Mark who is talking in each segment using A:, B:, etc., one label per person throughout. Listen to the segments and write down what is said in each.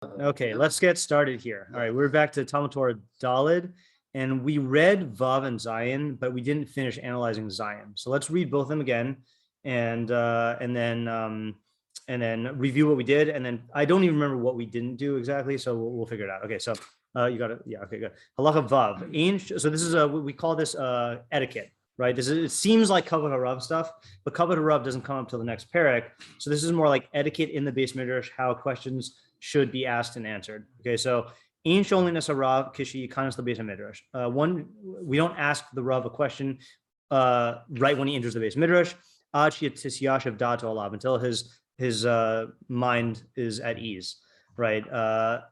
A: Okay, let's get started here. All right, we're back to Talmud Torah Daled, and we read Vav and Zayin, but we didn't finish analyzing Zayin. So let's read both of them again, and then review what we did, and then I don't even remember what we didn't do exactly, so we'll figure it out. Okay, so you got it. Yeah, okay, good. Halacha Vav. So this is we call this etiquette, right? It seems like Kavod Harav stuff, but Kavod Harav doesn't come up till the next parak. So this is more like etiquette in the Beis Midrash, how questions should be asked and answered. Okay, so in sholiness harav kishi kanas the Beis Midrash. One, we don't ask the Rav a question right when he enters the Beis Midrash until his mind is at ease, right?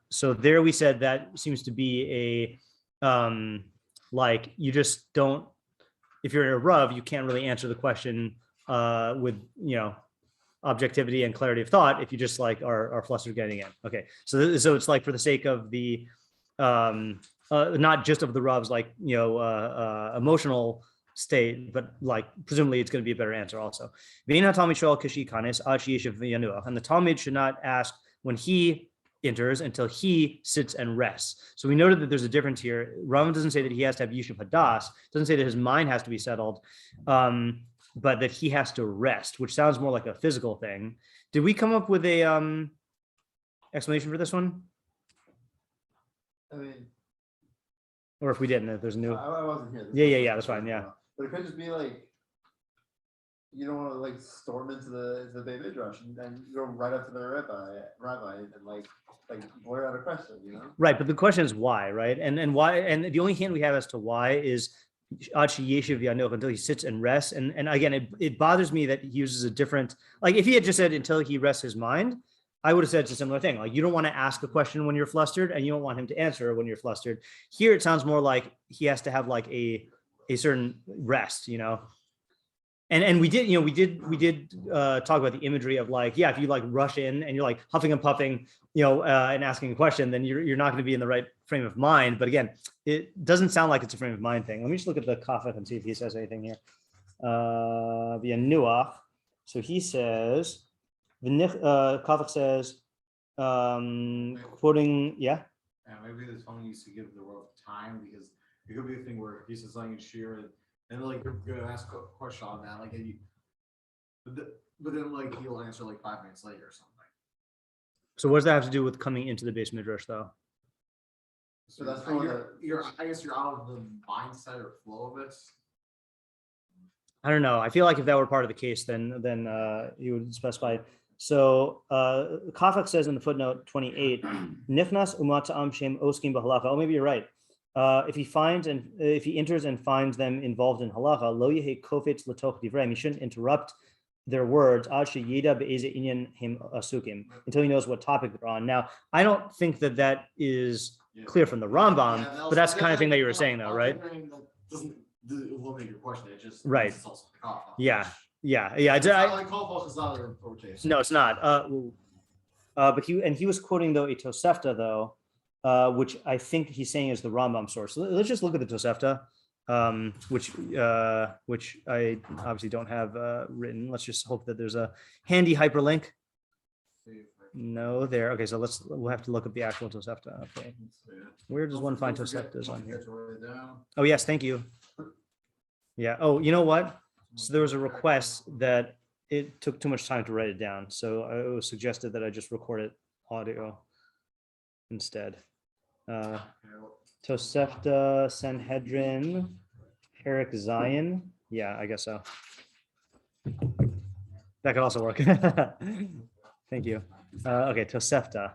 A: So there we said that seems to be a like you just don't. If you're in a Rav, you can't really answer the question with objectivity and clarity of thought if you just like are flustered getting in. Okay, so it's like for the sake of the not just of the Rav's like emotional state, but like presumably it's going to be a better answer also. And the talmid should not ask when he enters until he sits and rests. So we noted that there's a difference here. Rambam doesn't say that he has to have yishuv hadas, doesn't say that his mind has to be settled, but that he has to rest, which sounds more like a physical thing. Did we come up with a explanation for this one?
B: I mean,
A: or if we didn't, if there's a new.
B: I wasn't here.
A: Yeah, that's fine. Yeah,
B: but it could just be like you don't want to like storm into the Beis Midrash and go right up to the rabbi and like blurt out a question,
A: Right, but the question is why, right? And why? And the only hint we have as to why is until he sits and rests. And again, it bothers me that he uses a different, like if he had just said until he rests his mind, I would have said it's a similar thing. Like you don't want to ask a question when you're flustered and you don't want him to answer when you're flustered. Here it sounds more like he has to have like a certain rest, And we did talk about the imagery of like, yeah, if you like rush in and you're like huffing and puffing, and asking a question, then you're not going to be in the right frame of mind. But again, it doesn't sound like it's a frame of mind thing. Let me just look at the cafach and see if he says anything here. The Nuach. So he says, the cafach says, quoting, yeah.
C: Yeah, maybe the Talmud needs to give the world time because it could be a thing where if he says something in shiur and like you're gonna ask a question on that, like, but then like he'll answer like 5 minutes later or something.
A: So what does that have to do with coming into the Beis Midrash, though?
C: So that's I guess you're out of the mindset or flow of it.
A: I don't know. I feel like if that were part of the case, then you would specify. So Kafak says in the footnote 28, Nifnas umat am shem oskim b'halacha. Oh, maybe you're right. If he enters and finds them involved in halacha, lo yehe kofetz letoch divrei. He shouldn't interrupt their words until he knows what topic they're on. Now, I don't think that is clear from the Rambam, but that's the kind of thing that you were saying, though, right?
C: Doesn't eliminate your question. It just
A: right.
C: It's also the call.
A: Yeah.
C: It's not like call is not a rotation.
A: No, it's not. But he was quoting though a Tosefta though, which I think he's saying is the Rambam source. So let's just look at the Tosefta. Which I obviously don't have written. Let's just hope that there's a handy hyperlink. No, there. Okay, so we'll have to look up the actual Tosefta. Okay, where does one find Toseftas on here? Oh yes, thank you. Yeah. Oh, you know what? So there was a request that it took too much time to write it down, so it was suggested that I just record it audio instead. Tosefta, Sanhedrin, Perik Zayin. Yeah, I guess so. That could also work. Thank you. Okay, Tosefta.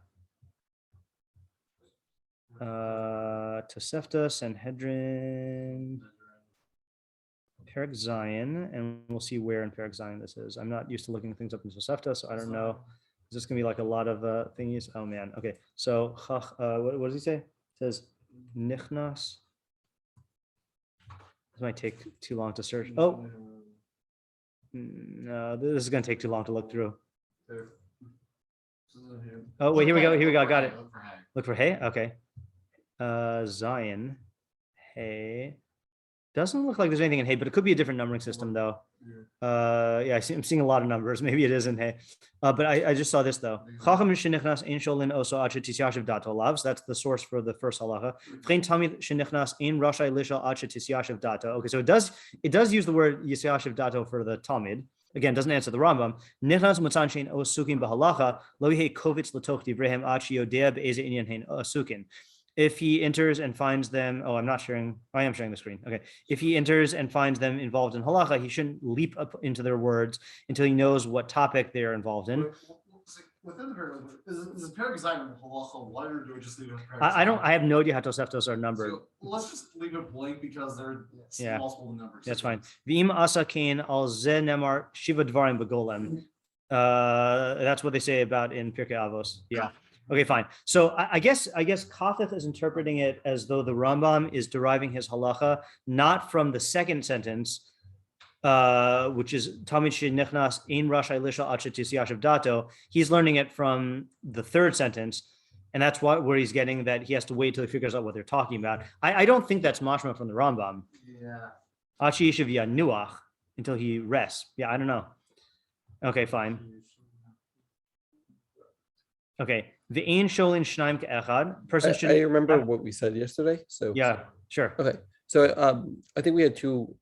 A: Tosefta, Sanhedrin, Perik Zayin, and we'll see where in Perik Zayin this is. I'm not used to looking things up in Tosefta, so I don't know. Is this gonna be like a lot of thingies? Oh man. Okay, so what does he say? Says Nichnas. This might take too long to search. Oh, no, this is going to take too long to look through. Oh, wait, here we go. I got it. Look for hay. Okay. Zion. Hay. Doesn't look like there's anything in hay, but it could be a different numbering system, though. Yeah, I'm seeing a lot of numbers. Maybe it isn't. Hey, but I just saw this though. So that's the source for the first halacha. Okay, so it does use the word yisyashiv dato for the talmid. Again, doesn't answer the Rambam. If he enters and finds them, I am sharing the screen. Okay. If he enters and finds them involved in halacha, he shouldn't leap up into their words until he knows what topic they're involved in.
C: Within the paragraph, is the paragraph design of halacha one, or do we just leave it?
A: I have no idea how Toseftos are numbered.
C: So let's just leave it blank because they're multiple numbers.
A: That's fine. V'im asa kain al ze nemar shiva dvarim begolem. That's what they say about in Pirkei Avos. Yeah. Okay, fine. So I guess Kafeth is interpreting it as though the Rambam is deriving his halacha not from the second sentence, which is Talmid shenichnas ein rashai lishal ad shetisyash dato. He's learning it from the third sentence, and that's where he's getting that he has to wait till he figures out what they're talking about. I don't think that's mashma from the Rambam.
C: Yeah.
A: Ad sheyishav yanuach, until he rests. Yeah, I don't know. Okay, fine. Okay. The ein sholin shnaim ke'echad. Person should.
D: I remember what we said yesterday. So
A: yeah, sure.
D: Okay. So I think we had two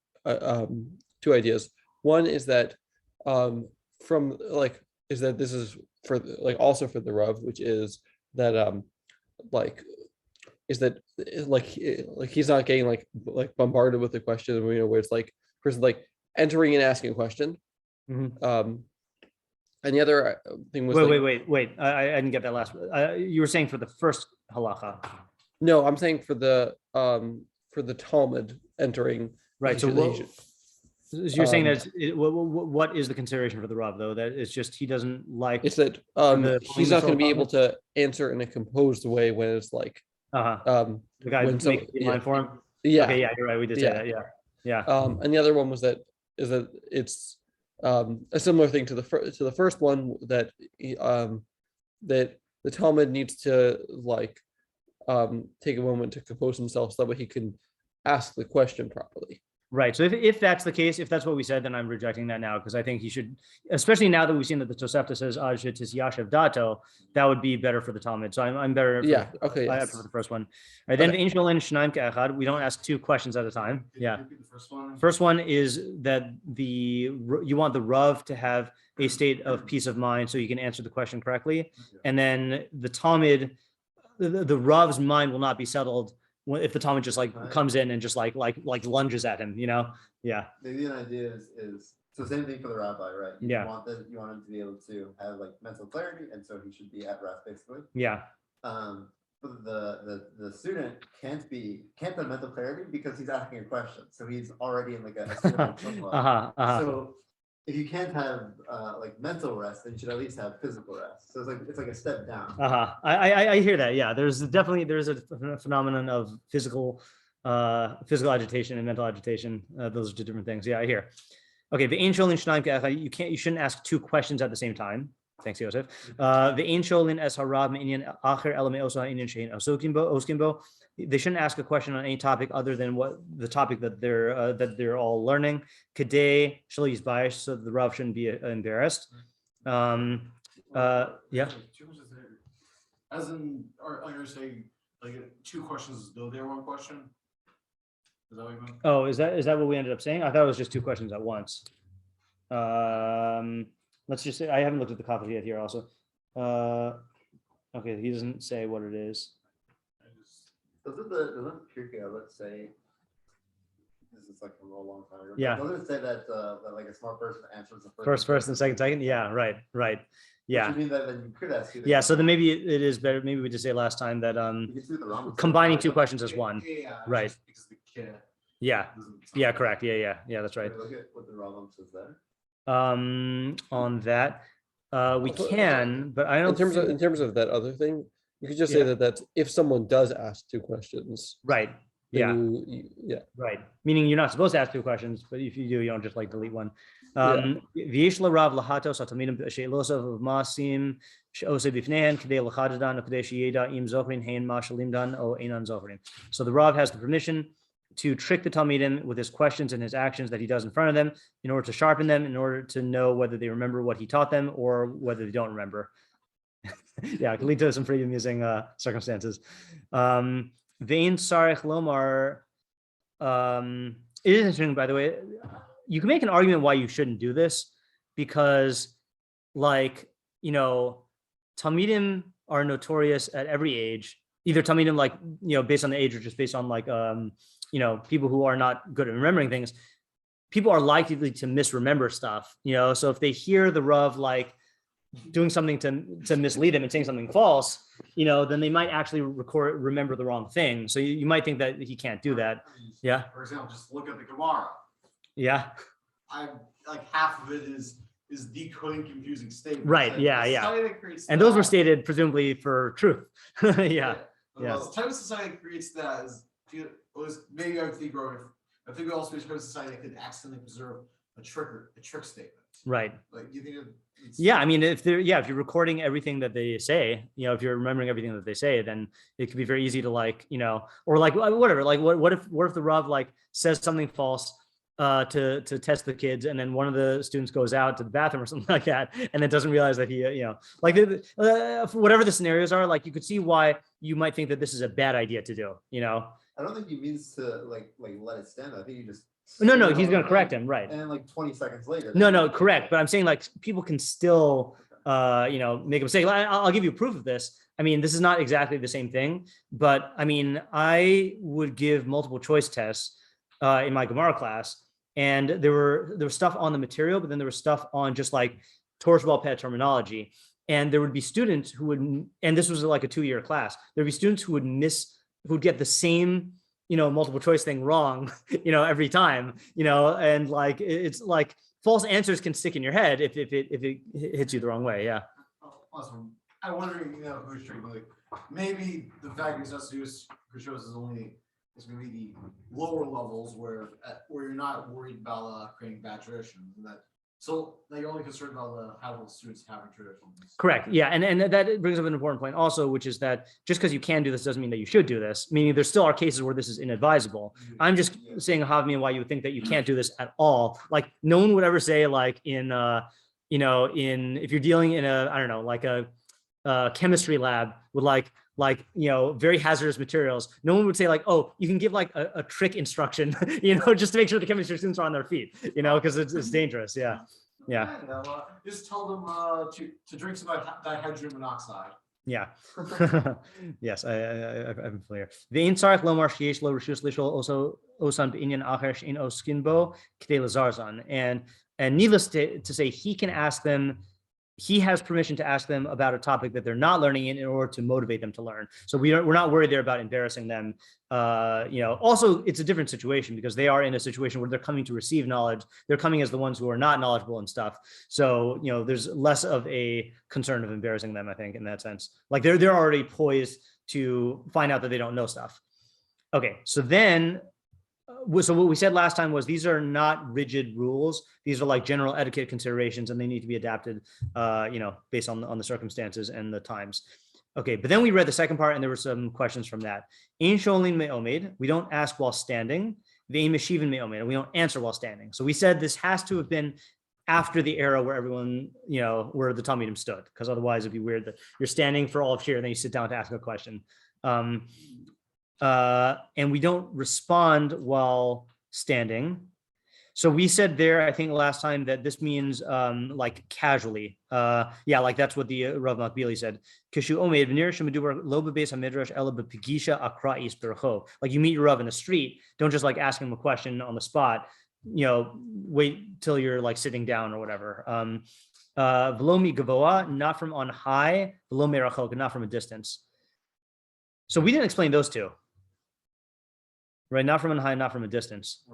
D: ideas. One is that this is for also for the Rav, which is that he's not getting like bombarded with the question, where it's like person entering and asking a question.
A: Mm-hmm.
D: And the other thing was
A: wait. I didn't get that last. You were saying for the first halacha.
D: No, I'm saying for the talmid entering.
A: Right. So you're saying that what is the consideration for the Rav though? That it's just he doesn't like.
D: It's that he's not going to be able to answer in a composed way when it's like.
A: The guy makes the line for him.
D: Yeah.
A: Okay. Yeah, you're right. We did say that. Yeah.
D: And the other one was that it's a similar thing to the first one, that that the talmid needs to take a moment to compose himself so that way he can ask the question properly.
A: Right. So if that's the case, if that's what we said, then I'm rejecting that now, because I think he should, especially now that we've seen that the Tosefta says yashav dato, that would be better for the talmid. So I'm better.
D: Okay.
A: I prefer the first one. All right. Then the angel in shnaim ke'echad. We don't ask two questions at a time. Yeah. First one is that you want the Rav to have a state of peace of mind so you can answer the question correctly, and then the talmid, the Rav's mind will not be settled if the talmid just comes in and just like lunges at him, Yeah.
B: Maybe an idea is so same thing for the rabbi, right? You want him to be able to have mental clarity, and so he should be at rest basically.
A: Yeah.
B: But the student can't have mental clarity because he's asking a question, so he's already in a state of So if you can't have mental rest, then you should at least have physical rest. So it's like a step down.
A: I hear that. Yeah, there's a phenomenon of physical agitation and mental agitation. Those are two different things. Yeah, I hear. Okay, the ein sholin shnaim ke'echad. You shouldn't ask two questions at the same time. Thanks, Yosef. The ein sholin es harav me'inyan acher ela me'osa inyan shein oskin bo. They shouldn't ask a question on any topic other than what the topic that they're all learning. Kadei shelo yizbayesh, so the Rav shouldn't be embarrassed. Yeah.
C: As in, are you saying two questions though they're one question? Is that what you meant?
A: Oh, is that what we ended up saying? I thought it was just two questions at once. Let's just say I haven't looked at the copy yet here also. Okay, he doesn't say what it is.
B: Doesn't Pirkei Avos say, this is a long time ago.
A: Yeah.
B: Doesn't it say that a smart person answers the
A: first and second? Yeah, right. Yeah.
B: Which would mean that then you could ask.
A: Yeah. So then maybe it is better. Maybe we just say last time that combining two questions as one. Right. Yeah. Yeah. Correct. Yeah. That's right.
B: Look at what the Rambam says there.
A: On that, we can, but I don't.
D: In terms of that other thing, you could just say that that's if someone does ask two questions.
A: Right. Yeah.
D: Right.
A: Meaning you're not supposed to ask two questions, but if you do, you don't just delete one. V'yesh larav lahatos atalmidim she'elosav masim she'oseh bifneihen k'dei lachadadan u'k'dei sheyeda im zochrin hein ma shalimdan o einan zochrin. So the Rav has the permission to trick the talmidim with his questions and his actions that he does in front of them, in order to sharpen them, in order to know whether they remember what he taught them or whether they don't remember. Yeah, it can lead to some pretty amusing circumstances. Vein sarich lomar. It is interesting, by the way. You can make an argument why you shouldn't do this, because, like, you know, talmidim are notorious at every age. Either talmidim, like, you know, based on the age, or just based on, like, you know, people who are not good at remembering things. People are likely to misremember stuff, you know. So if they hear the Rav like doing something to mislead them and saying something false, you know, then they might actually remember the wrong thing. So you might think that he can't do that. Yeah.
C: For example, just look at the Gemara.
A: Yeah.
C: I like half of it is decoding confusing statements.
A: Right.
C: And
A: Yeah.
C: the
A: Yeah.
C: society that creates
A: And those were
C: that-
A: stated presumably for truth. Yeah.
C: Well, the type of society that creates that is maybe I think we also be a society that could accidentally preserve a trick statement.
A: Right.
C: Like, you think
A: Yeah, I mean, if you're recording everything that they say, you know, if you're remembering everything that they say, then it could be very easy to, like, you know, or like whatever, like what if the Rav like says something false to test the kids, and then one of the students goes out to the bathroom or something like that, and then doesn't realize that he, you know, like whatever the scenarios are, like, you could see why you might think that this is a bad idea to do, you know.
B: I don't think he means to like let it stand. I think he just
A: No, he's going to correct him, right?
B: And then like 20 seconds later.
A: No, correct. But I'm saying, like, people can still, you know, make a mistake. I'll give you proof of this. I mean, this is not exactly the same thing, but I mean, I would give multiple choice tests in my Gemara class, and there was stuff on the material, but then there was stuff on just like Torah Sheba'al Peh terminology, and there would be students who would, and this was like a 2-year class. There'd be students who would get the same, you know, multiple choice thing wrong, you know, every time, you know, and like, it's like false answers can stick in your head if it hits you the wrong way. Yeah.
C: Awesome. I'm wondering, you know, who's tricking, like, maybe the fact is us who shows is only, it's going to be the lower levels where you're not worried about creating bad traditions, and that, so like, you're only concerned about how the students having traditions.
A: Correct. Yeah. And that brings up an important point also, which is that just because you can do this doesn't mean that you should do this, meaning there still are cases where this is inadvisable. I'm just saying, Havmi, why you would think that you can't do this at all. Like, no one would ever say, like, in, you know, if you're dealing in a, I don't know, like a chemistry lab with like, you know, very hazardous materials, no one would say, like, oh, you can give like a trick instruction, you know, just to make sure the chemistry students are on their feet, you know, because it's dangerous. Yeah. Yeah.
C: Just tell them to drink some dihydrogen monoxide.
A: Yeah. Yes, I'm familiar. Ve'in tzarich lomar sheyesh lo reshus lishol also osan b'inyan acher she'ein oskin bo k'dei lazarzan. And needless to say, he can ask them. He has permission to ask them about a topic that they're not learning in order to motivate them to learn. So we're not worried there about embarrassing them. You know, also it's a different situation because they are in a situation where they're coming to receive knowledge. They're coming as the ones who are not knowledgeable and stuff. So, you know, there's less of a concern of embarrassing them, I think, in that sense. Like they're already poised to find out that they don't know stuff. Okay, so then, so what we said last time was these are not rigid rules. These are like general etiquette considerations, and they need to be adapted, you know, based on the circumstances and the times. Okay, but then we read the second part, and there were some questions from that. Ein sholin me'omed, we don't ask while standing. Ve'ein meshivin me'omed, we don't answer while standing. So we said this has to have been after the era where everyone, you know, where the talmidim stood, because otherwise it'd be weird that you're standing for all of shiur and then you sit down to ask a question. And we don't respond while standing. So we said there, I think last time, that this means like casually. Yeah, like that's what the Rambam Bekius said. Like you meet your Rav in the street, don't just like ask him a question on the spot. You know, wait till you're like sitting down or whatever. V'lo gavoa, not from on high. V'lo merachok, not from a distance. So we didn't explain those two. Right, not from a high, not from a distance.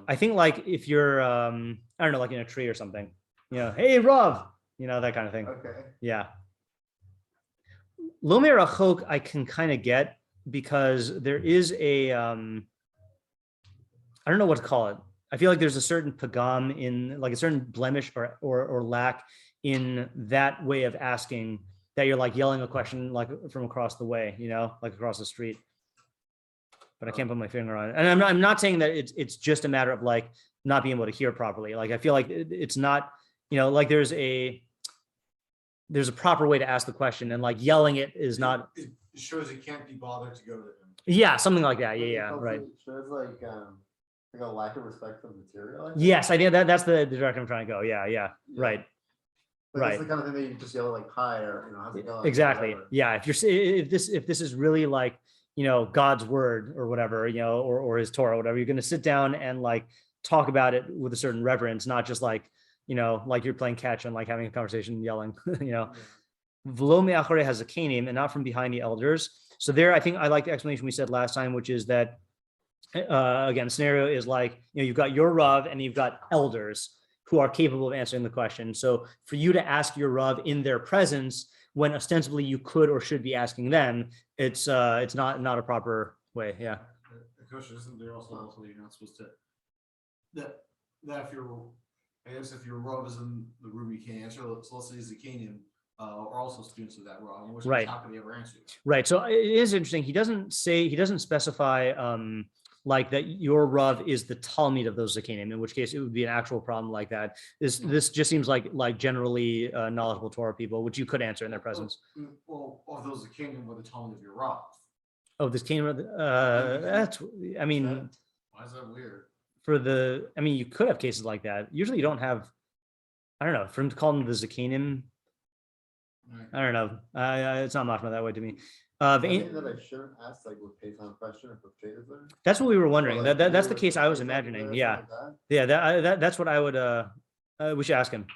A: I think like if you're, I don't know, like in a tree or something, you know, hey, Rav, you know, that kind of thing.
B: Okay.
A: Yeah. Lo merachok I can kind of get because there is a, I don't know what to call it. I feel like there's a certain pagam in, like a certain blemish or lack in that way of asking, that you're like yelling a question like from across the way, you know, like across the street. but I can't put my finger on it. And I'm not saying that it's just a matter of like not being able to hear properly. Like I feel like it's not, like there's a proper way to ask the question, and like yelling it is not.
C: It shows he can't be bothered to go to him.
A: Yeah, something like that. Yeah, right.
B: It shows like a lack of respect for the material. I think.
A: Yes, I think that's the direction I'm trying to go. Yeah, right.
B: Like,
A: Right.
B: It's the kind of thing that you just yell like hi or how's it going?
A: Exactly.
B: Whatever.
A: Yeah. If this is really like, God's word or whatever, or his Torah, or whatever, you're going to sit down and like talk about it with a certain reverence, not just like, like you're playing catch and like having a conversation and yelling, V'lo me'acharei hazakanim, and not from behind the elders. So there, I think I like the explanation we said last time, which is that, again, scenario is like, you've got your Rav and you've got elders who are capable of answering the question. So for you to ask your Rav in their presence, when ostensibly you could or should be asking them, it's not a proper way. Yeah.
C: The question isn't there also you're not supposed to that if your Rav is in the room you can't answer. So let's say Zakanim are also students of that Rav.
A: Right.
C: How can they ever answer you?
A: Right. So it is interesting. He doesn't specify like that your Rav is the talmid of those Zakanim, in which case it would be an actual problem like that. This just seems like generally knowledgeable Torah people, which you could answer in their presence.
C: Well, of those Zakanim were the talmid of your Rav.
A: Oh, this came. That's. I mean,
C: Why is that weird?
A: You could have cases like that. Usually, you don't have. I don't know. For him to call them the Zakanim, I don't know. It's not much that way to me.
B: I think that I shouldn't ask like with Payton question if the is there.
A: That's what we were wondering.
B: Or, like,
A: That's the
B: viewers
A: case I was
B: or something
A: imagining.
B: or
A: Yeah,
B: something
A: yeah. That's what I would. We should ask him.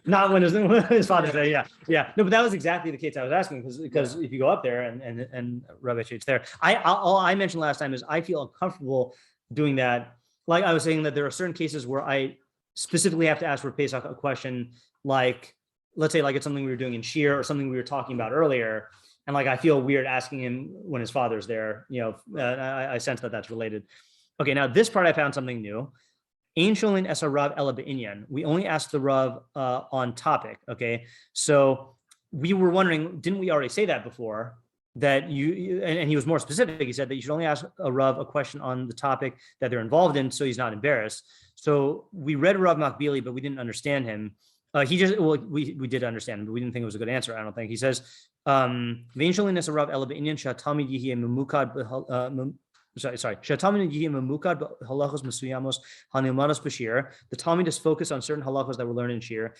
A: Not when his father's there. Yeah. No, but that was exactly the case I was asking, because if you go up there and Rabbi Shait's there, all I mentioned last time is I feel uncomfortable doing that. Like I was saying that there are certain cases where I specifically have to ask for Pesach a question, like let's say like it's something we were doing in shiur or something we were talking about earlier. And like, I feel weird asking him when his father's there, I sense that that's related. Okay, now this part I found something new. Ein sholin es harav ela be'inyan. We only ask the Rav on topic, okay? So we were wondering, didn't we already say that before? That and he was more specific. He said that you should only ask a Rav a question on the topic that they're involved in, so he's not embarrassed. So we read Rav Makbili, but we didn't understand him. We did understand him, but we didn't think it was a good answer. I don't think. He says, the talmid is focused on certain halachos that were learned in shiur.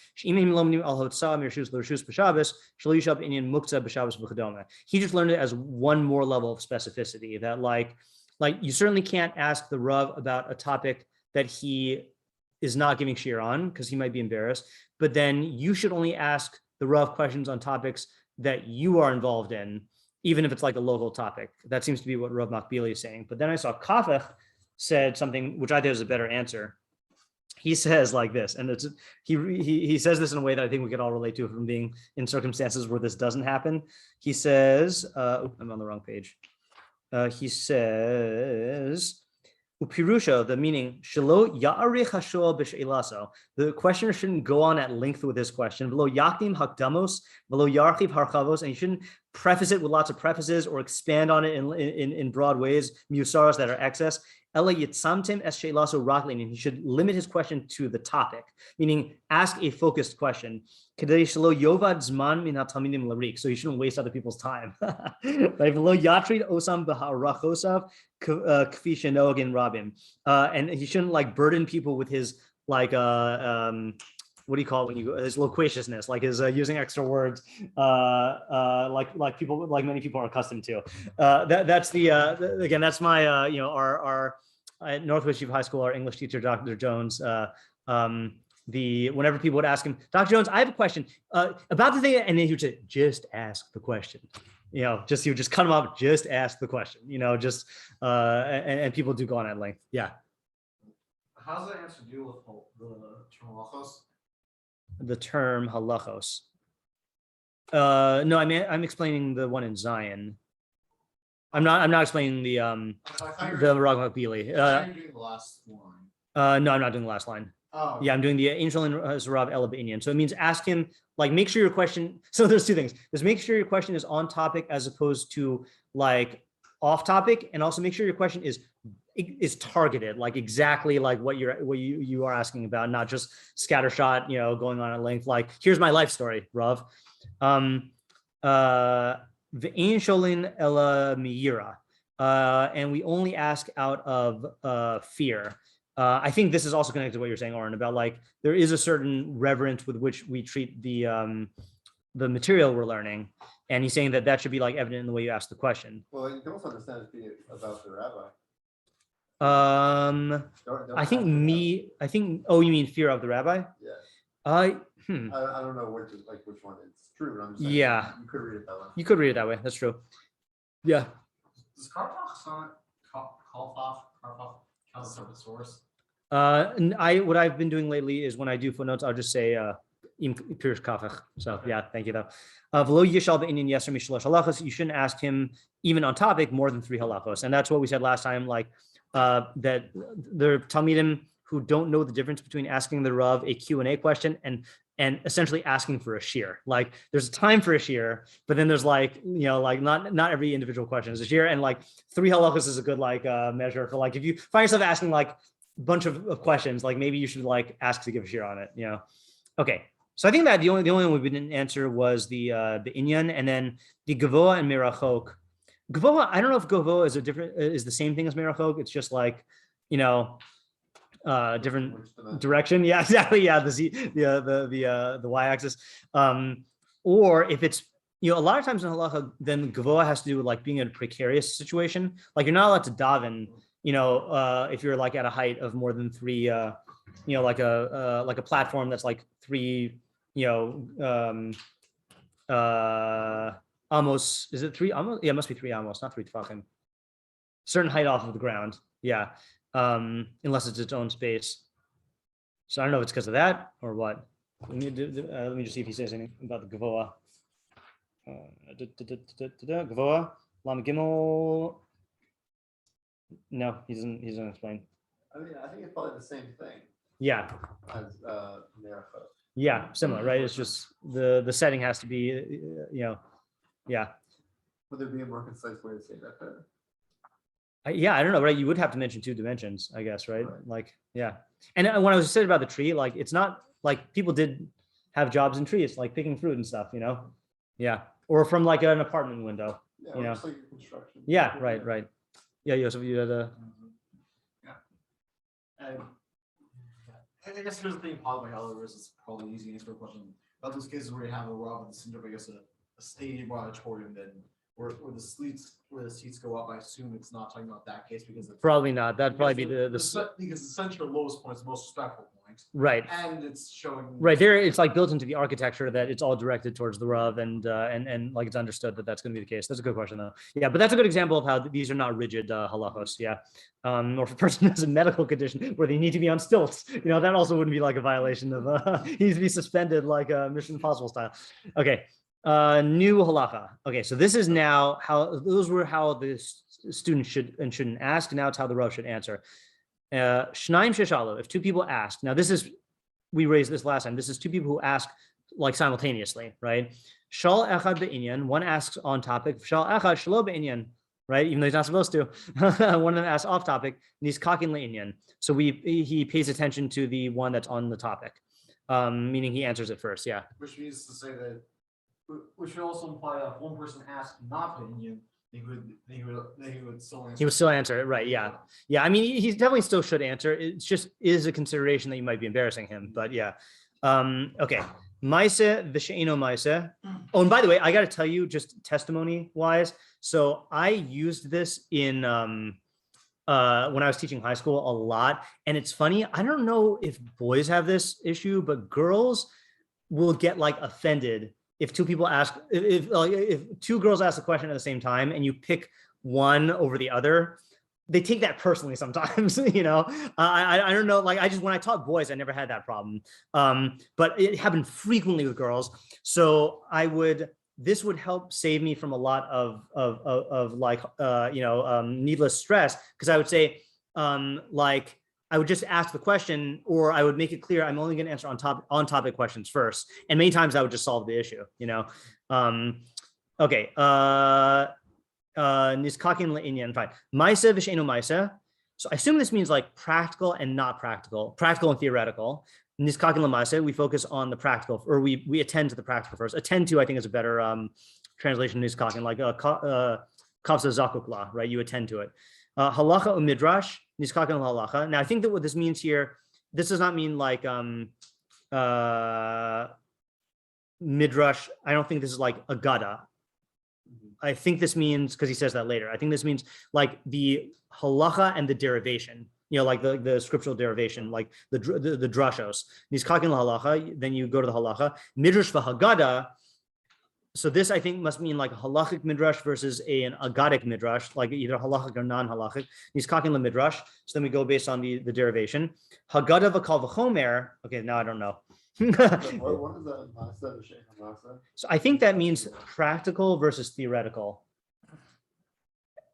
A: He just learned it as one more level of specificity, that like you certainly can't ask the Rav about a topic that he is not giving shiur on because he might be embarrassed, but then you should only ask the Rav questions on topics that you are involved in, even if it's like a local topic. That seems to be what Rav Makbili is saying. But then I saw Kafach said something which I think is a better answer. He says like this, and he says this in a way that I think we could all relate to from being in circumstances where this doesn't happen. He says, I'm on the wrong page. He says, Upirusha, the meaning, shelo ya'arich hashol b'she'elaso. The questioner shouldn't go on at length with his question. V'lo yakdim hakdamos, v'lo yarchiv harchavos, and you shouldn't preface it with lots of prefaces or expand on it in broad ways, musaros that are excess. Ela yitzamtim es she'elaso raklin, and he should limit his question to the topic, meaning ask a focused question. Kedei shelo yovad zman min hatalmidim larik, so you shouldn't waste other people's time. Right? V'lo yatrid osam b'harachosav kfi shenogin rabim, and he shouldn't like burden people with his like what do you call it when you go, his loquaciousness, like his using extra words, like people, like many people are accustomed to. That's again, that's my our at Northwest Chief High School, our English teacher, Dr. Jones. Whenever people would ask him, Dr. Jones, I have a question about the thing, and then he would say, just ask the question. He would just cut him off, just ask the question. And people do go on at length. Yeah.
C: How does that answer deal with the term halachos?
A: The term halachos. No, I'm explaining the one in Zion. I'm not explaining the Rambam Bekius.
C: You're doing the last line.
A: No, I'm not doing the last line.
C: Oh.
A: Yeah, I'm doing the angel in Zarav Ela B'inyan. So it means ask him, like, make sure your question. So there's two things. There's make sure your question is on topic as opposed to like off topic, and also make sure your question is targeted, like exactly like what you are asking about, not just scattershot, going on at length. Like, here's my life story, Rav. V'ein sholin ela miyira, and we only ask out of fear. I think this is also connected to what you're saying, Oren, about like there is a certain reverence with which we treat the material we're learning, and he's saying that should be like evident in the way you ask the question.
B: Well, you can also understand it being about the rabbi.
A: I think. Oh, you mean fear of the rabbi?
B: Yeah.
A: I
B: don't know which one it's true, but I'm just saying
A: Yeah.
B: you could read it that way.
A: You could read it that way. That's true. Yeah.
C: Does cafach sound cafach count as a source?
A: What I've been doing lately is when I do footnotes, I'll just say פירוש קפאח. So yeah, thank you though. V'lo yishal be'inyan yeser mishlosh halachos. You shouldn't ask him even on topic more than 3 halachos, and that's what we said last time. Like that there are talmidim who don't know the difference between asking the Rav a Q&A question and essentially asking for a shiur. Like there's a time for a shiur, but then there's like not every individual question is a shiur, and like 3 halachos is a good measure for like if you find yourself asking like a bunch of questions, like maybe you should like ask to give a shiur on it. Okay. So I think that the only one we didn't answer was the iyun, and then the gavoa and merachok. Gavoa, I don't know if gavoa is the same thing as merachok. It's just like, different direction. Yeah, exactly. Yeah, the y-axis. Or if it's a lot of times in halacha, then gavoa has to do with like being in a precarious situation. Like you're not allowed to daven, if you're like at a height of more than 3, like a platform that's like 3, almost, is it 3 almost? Yeah, it must be 3 almost, not 3 tefachim. Certain height off of the ground. Yeah. Unless it's its own space. So I don't know if it's because of that or what. Let me just see if he says anything about the gavoa. Gavoa, lam gimel. No, he doesn't explain.
B: I think it's probably the same thing.
A: Yeah.
B: As merachok.
A: Yeah, similar, right? It's just the setting has to be, yeah.
B: Would there be a more concise way to say that better?
A: Yeah, I don't know, right? You would have to mention 2 dimensions, I guess, right? Like, yeah. And when I was saying about the tree, like, it's not like people did have jobs in trees, like picking fruit and stuff, Yeah. Or from like an apartment window,
B: Yeah, just like construction.
A: Yeah, right. Yeah, Yosef, you had a...
C: And I guess here's the thing, probably my elders is probably easy to answer a question about those cases where you have a Rav in the center of, I guess, a stadium or auditorium, then where the seats go up. I assume it's not talking about that case because it's
A: probably not. That'd probably be the
C: because the center lowest point is the most respectful point.
A: Right.
C: And it's showing
A: right there. It's like built into the architecture that it's all directed towards the Rav, and like it's understood that that's going to be the case. That's a good question though. Yeah, but that's a good example of how these are not rigid halachos. Yeah. Or if a person has a medical condition where they need to be on stilts, that also wouldn't be like a violation of he needs to be suspended like Mission Impossible style. Okay. New halacha. Okay, so this is now how the student should and shouldn't ask. Now it's how the Rav should answer. Shnaim sheshalu. If 2 people ask, now we raised this last time. This is 2 people who ask like simultaneously, right? Shal echad be'inyan. One asks on topic. Shal echad shelo be'inyan. Right, even though he's not supposed to. One of them asks off topic, and he's kakin le'inyan. So he pays attention to the one that's on the topic, meaning he answers it first. Yeah.
C: Which means to say that. Which would also imply that if one person asked not to you, he would still answer.
A: He would still answer it, right? Yeah, yeah. I mean, he definitely still should answer. It's just is a consideration that you might be embarrassing him, but yeah. Okay. Maise v'she'ino maise. Oh, and by the way, I got to tell you, just testimony wise. So I used this in when I was teaching high school a lot, and it's funny. I don't know if boys have this issue, but girls will get like offended if 2 people ask, if 2 girls ask a question at the same time and you pick one over the other, they take that personally sometimes, I don't know, like when I taught boys, I never had that problem. But it happened frequently with girls. So this would help save me from a lot of needless stress. Cause I would say, I would just ask the question, or I would make it clear I'm only going to answer on topic questions first. And many times I would just solve the issue, Okay. niskakin le'inyan. Fine. Maisa v'she'enu maisa. So I assume this means like practical and not practical, practical and theoretical. Niskakin lemaisa, we focus on the practical, or we attend to the practical first. Attend to, I think, is a better translation. Niskakin, like kavsa zakukla, right? You attend to it. Halacha or midrash, niskakin halacha. Now I think that what this means here, this does not mean like midrash. I don't think this is like agada. I think this means, because he says that later, I think this means like the halacha and the derivation, like the scriptural derivation, like the drashos. Niskakin halacha, then you go to the halacha. Midrash v'hagada. So this, I think, must mean like a halachic midrash versus an agadic midrash, like either halachic or non-halachic. Niskakin la midrash. So then we go based on the derivation. Hagada v'kal v'chomer. Okay, now I don't know.
B: What is that?
A: So I think that means practical versus theoretical.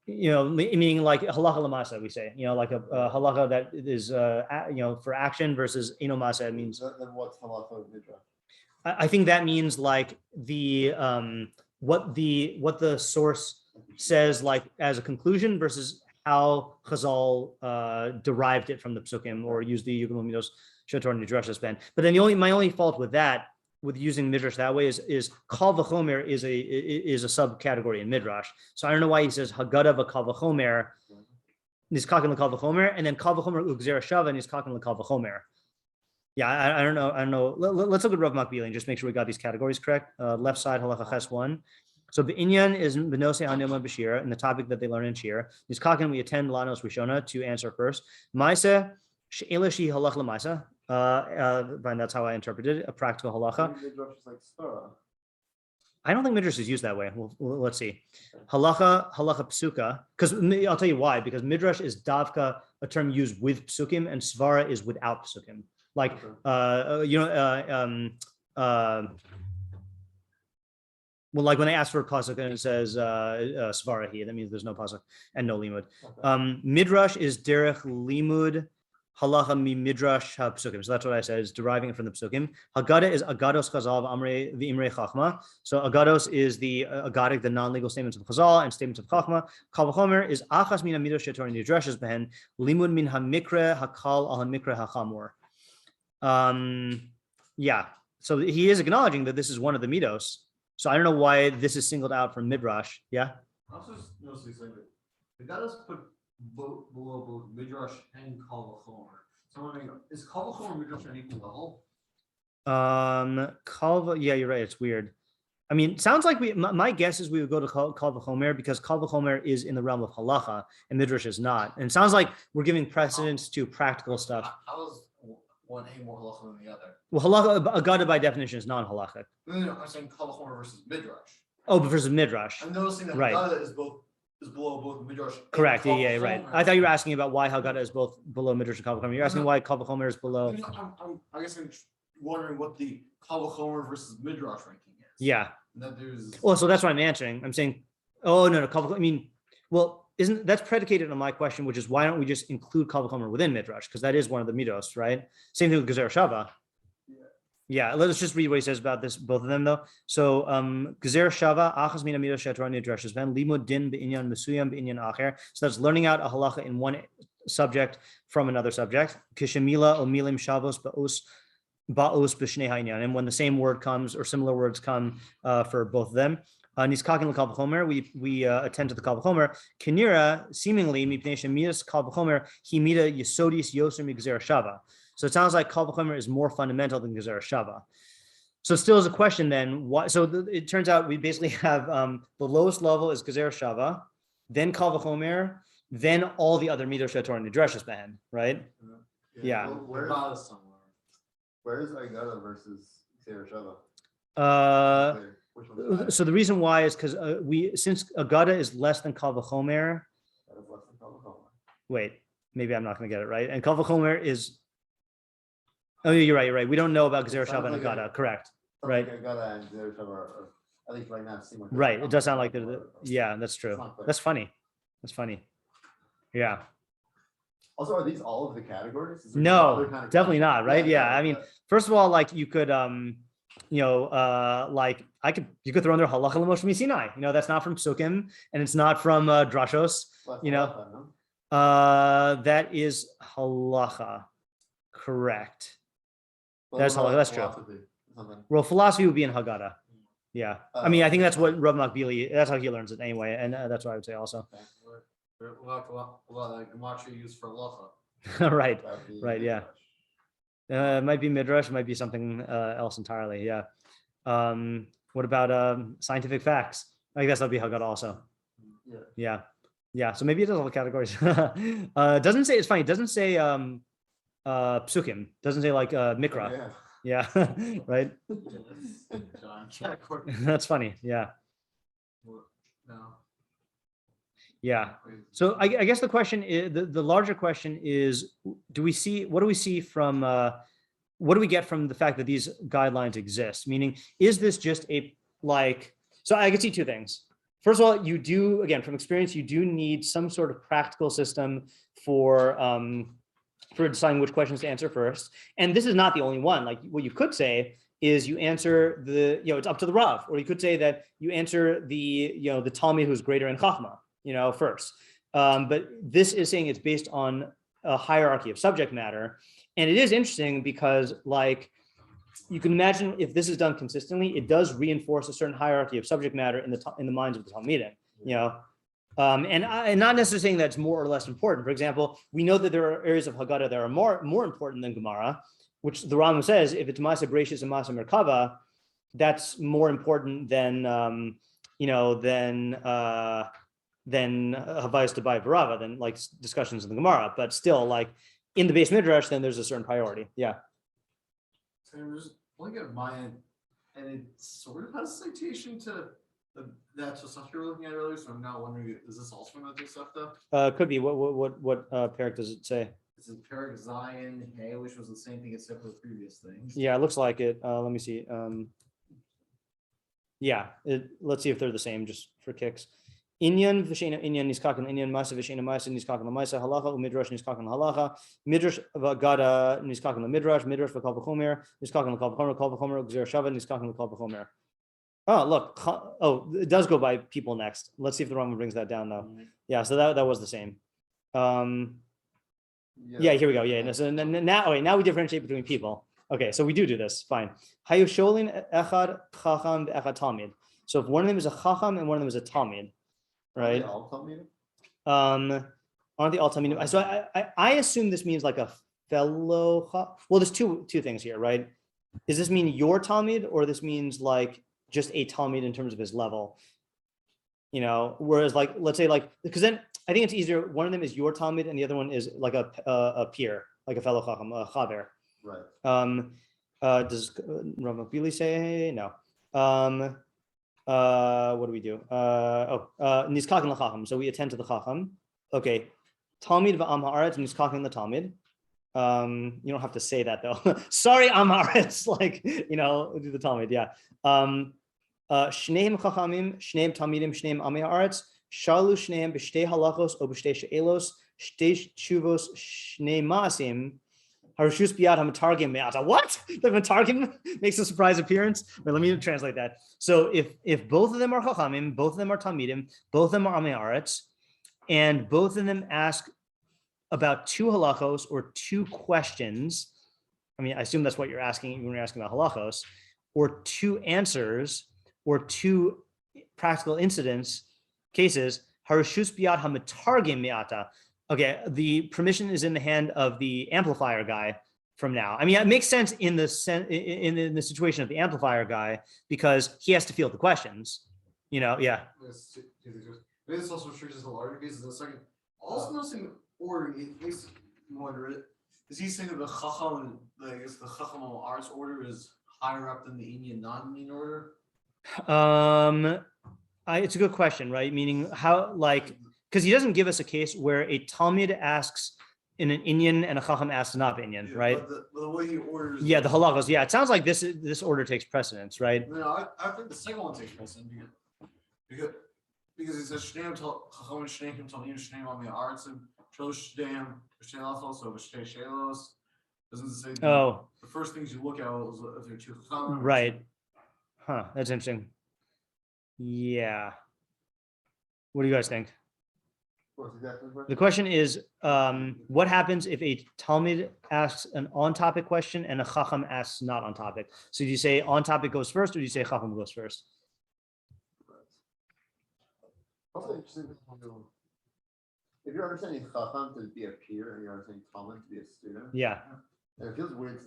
A: Meaning like halacha lamasa, we say. Like a halacha that is for action versus inomasa. Means.
B: Then what's halacha midrash?
A: I think that means like the what the source says like as a conclusion versus how Chazal derived it from the psukim or used the Yugam Midos Shotor Nidrashas ben. But then my only fault with that, with using midrash that way, is kal v'chomer is a subcategory in midrash. So I don't know why he says hagada v'kal v'chomer niskakin l'kal v'chomer, and then kal v'chomer ugzera shava niskakin l'kal v'chomer. Yeah, I don't know. Let's look at Rav Makbili and just make sure we got these categories correct. Left side halacha ches 1. So the iyun is benose anilma b'shir, and the topic that they learn in shiur. Niskakin, we attend lanos rishona to answer first. Maisa she'ela shi halach l'maisa. And that's how I interpreted it, a practical halacha. I don't think midrash is used that way. Well, let's see. Halacha psuka, because I'll tell you why. Because midrash is davka, a term used with psukim, and svara is without psukim. Like well, like when they ask for a pasuk and it says svarahi, that means there's no pasuk and no limud. Okay. Midrash is derech limud halacha mi midrash ha-psukim. So that's what I said, is deriving it from the psukim. Haggadah is agados chazal v'amrei v'imrei chachma. So agados is the agadic, the non-legal statements of chazal and statements of chachma. Kal v'chomer is achas min ha-midrash shetor nidrashes behen limud min ha-mikre hakal al ha-mikre ha-chamor. Yeah. So he is acknowledging that this is one of the midos. So I don't know why this is singled out from midrash. Yeah.
C: Also, mostly saying that the guys put below both midrash and kal v'chomer. So I'm wondering, is kal v'chomer midrash on equal level?
A: Yeah, you're right. It's weird. I mean, sounds like my guess is we would go to kal v'chomer because kal v'chomer is in the realm of halacha and midrash is not. And it sounds like we're giving precedence to practical stuff.
C: How is one a more halacha than the other?
A: Well, halacha, agada by definition is non-halachic.
C: No, I'm saying kal v'chomer versus midrash.
A: Oh, but versus midrash.
C: I'm noticing that
A: right.
C: Haggadah is below both midrash.
A: Correct. Yeah, right. I thought you were asking about why Haggadah is both below midrash and kal v'chomer. You're asking why kal v'chomer is below.
C: I guess I'm wondering what the kal v'chomer versus midrash ranking is.
A: Yeah.
C: That there's.
A: Well, so that's what I'm answering. I'm saying, oh no, kal v'chomer. I mean, well, isn't that's predicated on my question, which is why don't we just include kal v'chomer within midrash, because that is one of the midos, right? Same thing with gezer shava. Yeah, let's just read what he says about this, both of them though. So gezer shava achas min midos shetor nidrashes ben limud din beinyan mesuyam beinyan acher. So that's learning out a halacha in one subject from another subject. Kishemila o milim shavos ba'os b'shnei ha'inyan. And when the same word comes or similar words come for both of them. Niskakin l'kal v'chomer, we attend to the kal v'chomer. Kinira, seemingly, mipnei shemidas kal v'chomer himida yesodis yoser migzer shava. So it sounds like kal v'chomer is more fundamental than gezer shava. So still is a question then. Why? So it turns out we basically have the lowest level is gezer shava, then kal v'chomer, then all the other midos shetor nidrashes behen, right? Yeah.
B: Well, where is agada versus gezer
A: shava? So the reason why is because since agada is less than kal v'chomer. Wait, maybe I'm not going to get it right. And kal v'chomer is. Oh, you're right. We don't know about gezer shava and agada. Correct. Right.
B: Agada and gezer shava are, at least right now, seem like
A: right. It does sound like yeah, that's true. That's funny. Yeah.
B: Also, are these all of the categories?
A: No, definitely not. Right. Yeah. I mean, first of all, like you could like you could throw in there halacha l'moshe misinai. That's not from psukim and it's not from drashos. That is halacha, correct? That's halacha. That's true. Well, philosophy would be in Haggadah. Yeah, I mean, I think that's what Rambam Bekius, that's how he learns it anyway, and that's what I would say also.
C: Gematria used for halacha.
A: Right, yeah. It might be Midrash, it might be something else entirely. Yeah. What about scientific facts? I guess that'll be Haggadah also. Yeah. So maybe it does all the categories. Doesn't say, it's funny. It doesn't say psukim. Doesn't say like mikra. Yeah. Right. That's funny. Yeah. Yeah. So I guess the question is, the larger question is, what do we see from what do we get from the fact that these guidelines exist? Meaning, is this just so I can see two things. First of all, you do, again, from experience, you do need some sort of practical system for deciding which questions to answer first. And this is not the only one. Like what you could say is you answer it's up to the Rav, or you could say that you answer the talmid who's greater in chachma, first. But this is saying it's based on a hierarchy of subject matter. And it is interesting because you can imagine if this is done consistently, it does reinforce a certain hierarchy of subject matter in the minds of the talmidim, and not necessarily saying that it's more or less important. For example, we know that there are areas of Haggadah that are more important than Gemara, which the Rambam says if it's Masa Bereshis and Masa Merkava, that's more important than Havayas Debai Barava, than discussions in the Gemara. But still, in the Beis Midrash, then there's a certain priority. Yeah.
C: So I'm just looking at my end, and it sort of has citation to that stuff you were looking at earlier. So I'm now wondering, is this also from the Tosefta?
A: Could be. What parak does it say?
C: This is parak Zion Hey, which was the same thing except for the previous things.
A: Yeah, it looks like it. Let me see. Let's see if they're the same, just for kicks. Inyan v'sheina inyan niskakan inyan masa v'sheina masa niskakan l'masa halacha u'midrash niskakan halacha midrash v'agada niskakan l'midrash midrash v'kal v'chomer niskakan l'kal v'chomer kal v'chomer gzer shava niskakan l'kal v'chomer. Oh, look. It does go by people next. Let's see if the Rambam brings that down though. Yeah, so that was the same. Yeah, here we go. Yeah, so now we differentiate between people. Okay, so we do this. Fine. Hayusholin echad chacham v'echad talmid. So if one of them is a chacham and one of them is a talmid, right? Aren't they all talmidim? So I assume this means like a fellow. Well, there's two things here, right? Does this mean your talmid, or this means just a talmid in terms of his level? Whereas let's say because then I think it's easier. One of them is your talmid, and the other one is like a peer, like a fellow chacham, a chaver. Right. Does Rambam Bekius say no? What do we do? Niskakin l'chacham. So we attend to the chacham. Okay. Talmid v'am haaretz niskakin l'talmid. You don't have to say that though. Sorry, am haaretz. Do the talmid. Yeah. Shneim chachamim, shneim talmidim, shneim am haaretz. Shalu shneim b'shtei halachos o b'shtei she'elos, shtei tshuvos, shnei maasim. Harushus biyad hamatargim me'ata. What? The matargim makes a surprise appearance. Wait, let me translate that. So if both of them are chachamim, both of them are talmidim, both of them are amei haaretz, and both of them ask about two halachos or two questions. I mean, I assume that's what you're asking when you're asking about halachos, or two answers, or two practical cases. Harushus biyad hamatargim me'ata. Okay, the permission is in the hand of the amplifier guy from now. I mean, it makes sense in the situation of the amplifier guy because he has to field the questions. Yeah.
C: This also restricts the larger cases. The second, also noticing order, at least wonder it. Is he saying that the chacham, the chacham arts order is higher up than the iyun non-iyun order?
A: It's a good question, right? Meaning how because he doesn't give us a case where a talmid asks in an iyun and a chacham asks not iyun, right?
C: But the way he orders.
A: Yeah, the halachos. Yeah, it sounds like this order takes precedence, right?
C: No, I think the second one takes precedence because he says shneim chacham shneim talmidim shneim amei haaretz shalosh shneim b'shtei halachos o b'shtei she'elos Doesn't it say
A: Oh,
C: the first things you look at is if they're two chacham?
A: right. Huh, that's interesting. Yeah. What do you guys think?
B: What's exactly the
A: The
B: question?
A: question is, what happens if a talmid asks an on-topic question and a chacham asks not on topic? So do you say on-topic goes first, or do you say chacham goes first?
B: Also interesting, if you're understanding chacham to be a peer and you're understanding talmid to be a student,
A: Yeah.
B: and it feels weird to,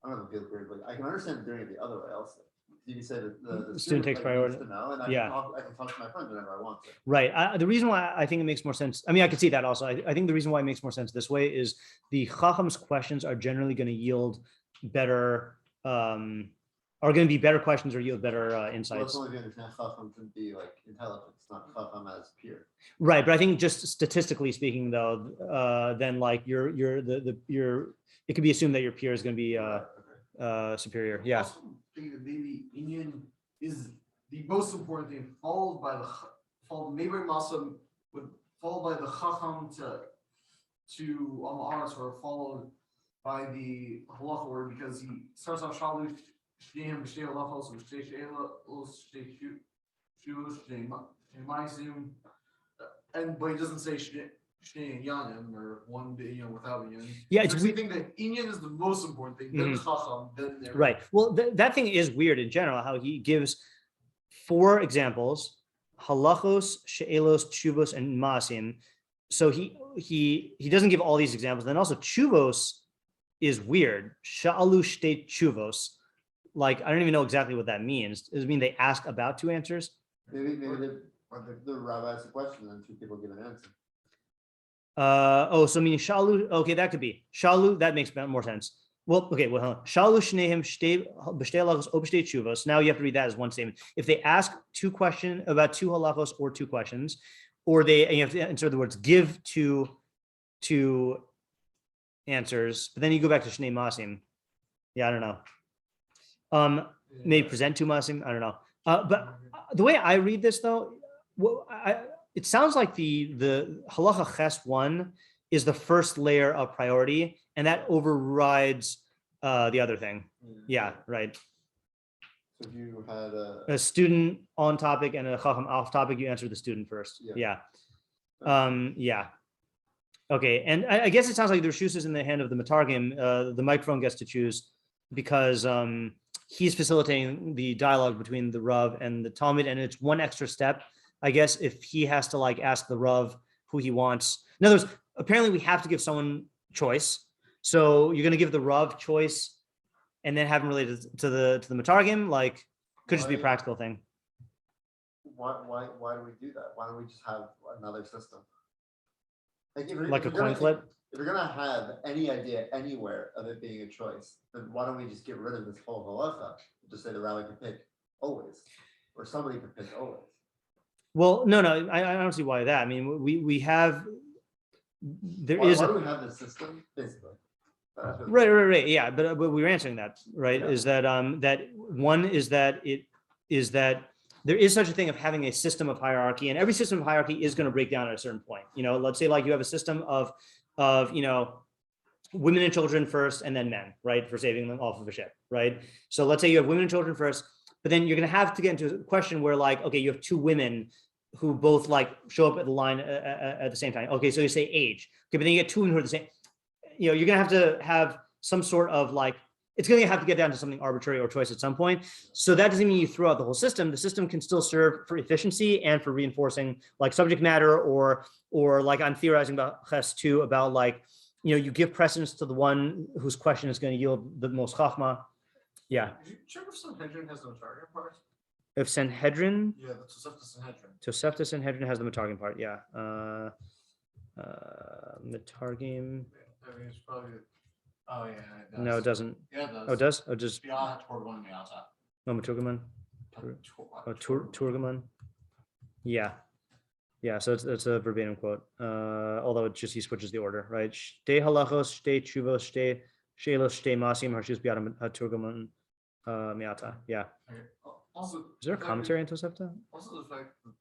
B: I don't know if it feels weird, but I can understand doing it the other way also. You can say that the
A: Student takes
B: like,
A: priority.
B: needs to know, and
A: Yeah.
B: I can talk to my friends whenever I want to.
A: Right. The reason why I think it makes more sense, I mean, I could see that also. I think the reason why it makes more sense this way is the chacham's questions are generally going to yield better, are going to be better questions or yield better
B: Well,
A: insights.
B: it's only if you understand chacham to be like intelligence, not chacham as peer.
A: Right. But I think just statistically speaking, though, then like it could be assumed that your peer is going to be superior. Yeah.
C: Also, think that maybe iyun is the most important thing, followed by maybe Masam would followed by the chacham to on the arts, or followed by the halacha word, because he starts off shalu shneim b'shtei halachos b'shtei she'elos b'shtei shiur b'shtei ma'asim, but he doesn't say shnei yanim, or one without iyun.
A: Yeah,
C: So we think that iyun is the most important thing, then chacham, then everything.
A: Right. Well, that thing is weird in general, how he gives 4 examples: halachos, she'elos, tshuvos, and ma'asim. So he doesn't give all these examples. Then also tshuvos is weird. Sha'alu shtei tshuvos. Like, I don't even know exactly what that means. Does it mean they ask about 2 answers?
B: Maybe the rabbi asks a question and 2 people give an answer.
A: So meaning shalu. Okay, that could be shalu. That makes more sense. Well, okay. Well, shalu shneim b'shtei halachos o b'shtei tshuvos. Now you have to read that as one statement. If they ask 2 questions about 2 halachos or 2 questions, or and you have to insert the words give 2 answers, but then you go back to shnei masim. Yeah, I don't know. Maybe present 2 masim. I don't know. But the way I read this, though, it sounds like the halacha ches 1 is the first layer of priority, and that overrides the other thing. Yeah, right.
B: So if you had
A: A student on topic and a chacham off topic, you answer the student first. Yeah. Yeah. Okay, and I guess it sounds like the reshus is in the hand of the matargim. The microphone gets to choose because he's facilitating the dialogue between the Rav and the Talmud, and it's one extra step, I guess, if he has to like ask the Rav who he wants. In other words, apparently we have to give someone choice. So you're going to give the Rav choice and then have him related to the matargim. Like, could just be a practical thing.
B: why do we do that? Why don't we just have another system?
A: Like a coin flip?
B: If you're gonna have any idea anywhere of it being a choice, then why don't we just get rid of this whole halacha? Just say the rabbi can pick always, or somebody can pick always.
A: Well, no, I don't see why that. I mean, we have,
B: Why do we have this system? Basically.
A: Right. Yeah, but we were answering that, right? Yeah. Is that that one is that there is such a thing of having a system of hierarchy, and every system of hierarchy is going to break down at a certain point. Let's say like you have a system of women and children first, and then men, right, for saving them off of a ship, right? So let's say you have women and children first, but then you're going to have to get into a question where like, okay, you have 2 women who both like show up at the line at the same time. Okay, so you say age. Okay, but then you get 2 women who are the same. You're going to have some sort of like, it's going to have to get down to something arbitrary or choice at some point. So that doesn't mean you throw out the whole system. The system can still serve for efficiency and for reinforcing like subject matter, or like I'm theorizing about Ches 2 about like, you give precedence to the one whose question is going to yield the most chachma. Yeah.
C: Did you check if Sanhedrin has the matargim part?
A: If Sanhedrin?
C: Yeah, the Tosefta Sanhedrin.
A: Tosefta Sanhedrin has the matargim part. Yeah. Matargim.
C: I mean, it's probably. Oh yeah, it does.
A: No, it doesn't.
C: Yeah, it does.
A: Oh, it does? Oh, just. No, Maturgaman. Turgaman. Yeah. Yeah, so it's a verbatim quote. Although it just he switches the order, right? Shtei halachos, shtei tshuvos, shtei shelos, shtei masim, harshus bi'adam turgaman miata. Yeah.
C: Also,
A: is there a commentary on Tosefta?
C: Also, the fact that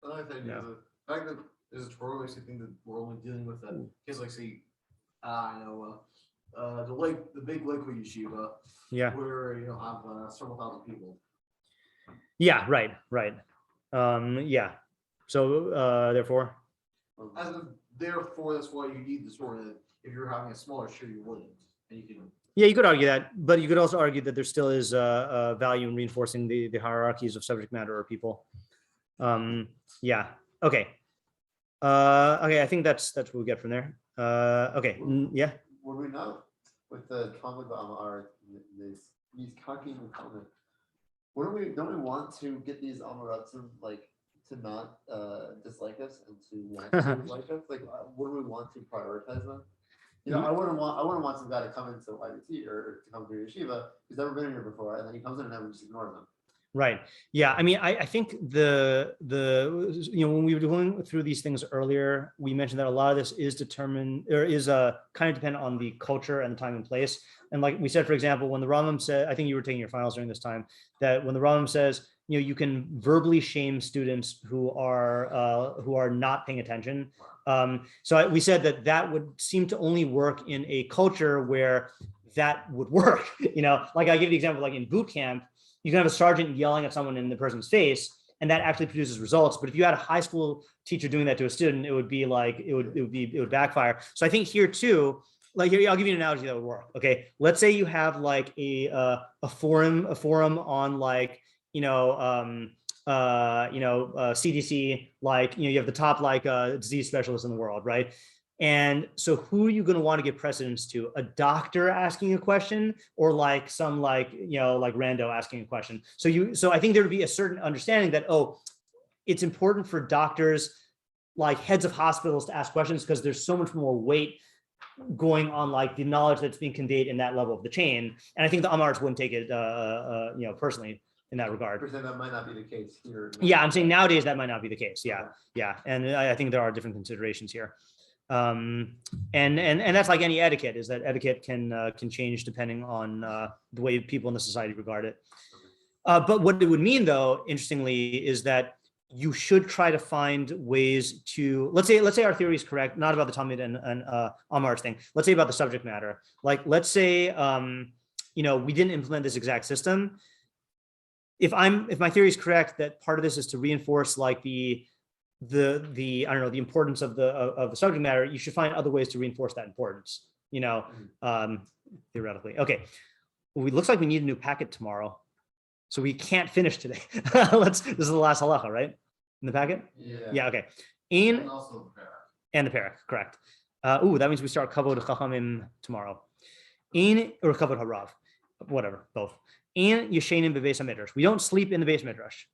C: another thing is the fact that there's a Torah thing that we're only dealing with that kids like say, the big liquid yeshiva,
A: Yeah.
C: where have several thousand people.
A: Yeah. Right. Yeah. So therefore.
C: Therefore, that's why you need the sort of. If you're having a smaller shiur, you wouldn't, and you can.
A: Yeah, you could argue that, but you could also argue that there still is value in reinforcing the hierarchies of subject matter or people. Yeah. Okay. Okay. I think that's what we get from there. Okay. Yeah.
B: Would we not with the Talmud Amar these kakim and Talmud? Don't we want to get these Amaratzim to not dislike us and to want to like us? Wouldn't we want to prioritize them? I wouldn't want some guy to come into IBT or to come to yeshiva who's never been here before, and then he comes in and we just ignore them.
A: Right. Yeah. I mean, I think the when we were going through these things earlier, we mentioned that a lot of this is determined or is kind of dependent on the culture and the time and place. And like we said, for example, when the Rambam said, I think you were taking your finals during this time, that when the Rambam says, you can verbally shame students who are not paying attention. So we said that would seem to only work in a culture where that would work. Like I give the example, like in boot camp, you can have a sergeant yelling at someone in the person's face, and that actually produces results. But if you had a high school teacher doing that to a student, it would be like it would backfire. So I think here too, like here, I'll give you an analogy that would work. Okay, let's say you have like a forum on like CDC, like you have the top disease specialists in the world, right? And so who are you going to want to give precedence to? A doctor asking a question, or like some rando asking a question? So I think there would be a certain understanding that, it's important for doctors, like heads of hospitals, to ask questions because there's so much more weight going on, like the knowledge that's being conveyed in that level of the chain. And I think the Amars wouldn't take it personally in that regard.
B: That might not be the case here.
A: Yeah, I'm saying nowadays that might not be the case. Yeah. And I think there are different considerations here. And that's like any etiquette, is that etiquette can change depending on the way people in the society regard it. But what it would mean, though, interestingly, is that you should try to find ways to, let's say our theory is correct, not about the talmid and Amar's thing. Let's say about the subject matter. Like, let's say we didn't implement this exact system. If my theory is correct, that part of this is to reinforce like the importance of the subject matter, you should find other ways to reinforce that importance, theoretically. Okay. Well, it looks like we need a new packet tomorrow, so we can't finish today. This is the last halacha, right? In the packet? Yeah. Okay.
C: And also
A: the parak, correct. That means we start kavod chachamim tomorrow. Or kavod harav, whatever, both. And yeshenim bebeis midrash. We don't sleep in the Beis Midrash.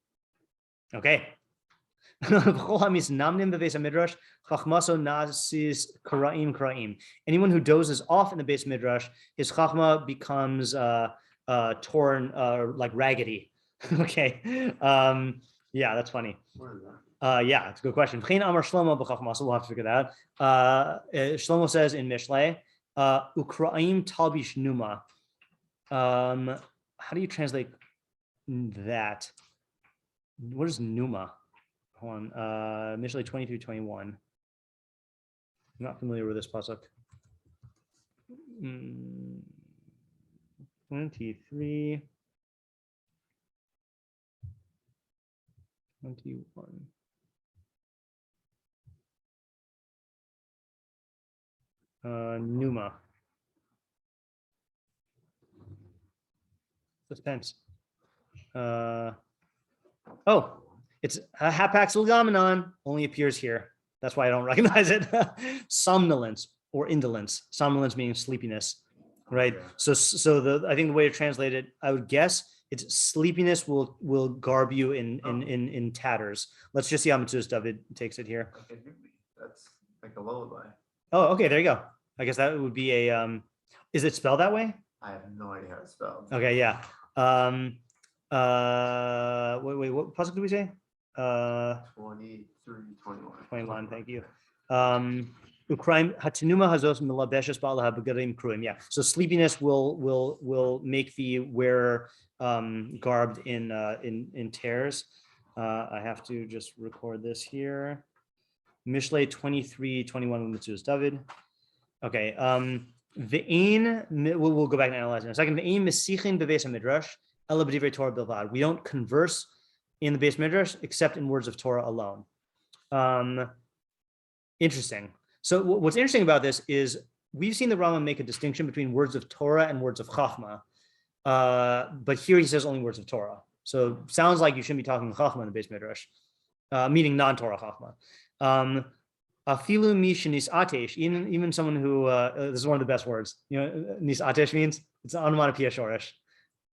A: Okay. Anyone who dozes off in the Beis Midrash, his chachma becomes torn, like raggedy. Okay. Yeah, that's funny. Yeah, it's a good question. So we'll have to figure that out. Shlomo says in Mishlei, Ukraim talbish numa. How do you translate that? What is numa? Hold on. Mishlei 23:21. I'm not familiar with this pasuk. 23. 21. Numa. Suspense. It's a hapax legamenon, only appears here. That's why I don't recognize it. Somnolence or indolence. Somnolence meaning sleepiness, right? So I think the way to translate it, I would guess, it's sleepiness will garb you in tatters. Let's just see how Matsudas David takes it here.
B: Okay, that's like a lullaby.
A: Oh, okay, there you go. I guess that would be a is it spelled that way?
B: I have no idea how it's spelled.
A: Okay, yeah. Wait, what pasuk did we say?
B: 23, 21.
A: 21, thank you. Ukraim hatinuma hazos milabeshes ba'alaha begadim kruim. Yeah. So sleepiness will make the wearer garbed in tears. I have to just record this here. Mishlei 23:21 with Matsudas David. Okay. We'll go back and analyze in a second. We don't converse in the Beis Midrash except in words of Torah alone. Interesting. So what's interesting about this is we've seen the Rambam make a distinction between words of Torah and words of Chachma, but here he says only words of Torah. So sounds like you shouldn't be talking Chachma in the Beis Midrash, meaning non-Torah Chachma. Afilu mish nis atesh, even someone who this is one of the best words. You know, nis atesh means it's an onomatopoeia shorish.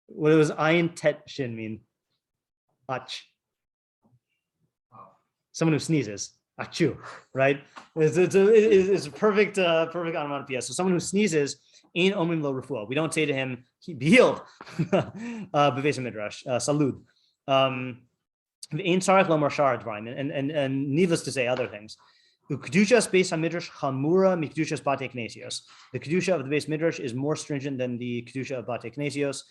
A: What does ayin tet shin mean? Ach. Someone who sneezes. Achu, right? It's a perfect onomatopoeia. So someone who sneezes, ain omrim lo refuah. We don't say to him, be healed. Beis Midrash, salud. Ain sarach lo marshar dvarim, and needless to say, other things. Kedushas Beis Midrash chamura mikedushas bate knesios. The kedusha of the Beis Midrash is more stringent than the kedusha of bate knesios,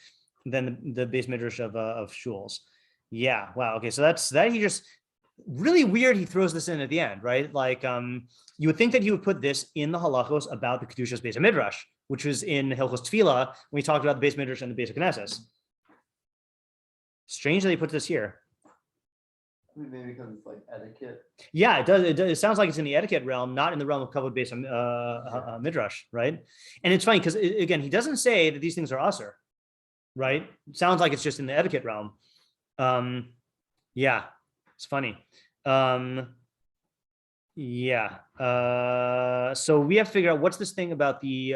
A: than the Beis Midrash of shuls. Yeah. Wow. Okay. So that's that. He just really weird. He throws this in at the end, right? Like you would think that he would put this in the halachos about the kedushas Beis Midrash, which was in Hilchos Tefillah when we talked about the Beis Midrash and the Beis Knesses. Strange that he put this here.
B: Maybe because it's like etiquette.
A: Yeah, it does. It sounds like it's in the etiquette realm, not in the realm of kavod based on midrash, right? And it's funny because again, he doesn't say that these things are usher, right? It sounds like it's just in the etiquette realm. Yeah, it's funny. So we have to figure out what's this thing about the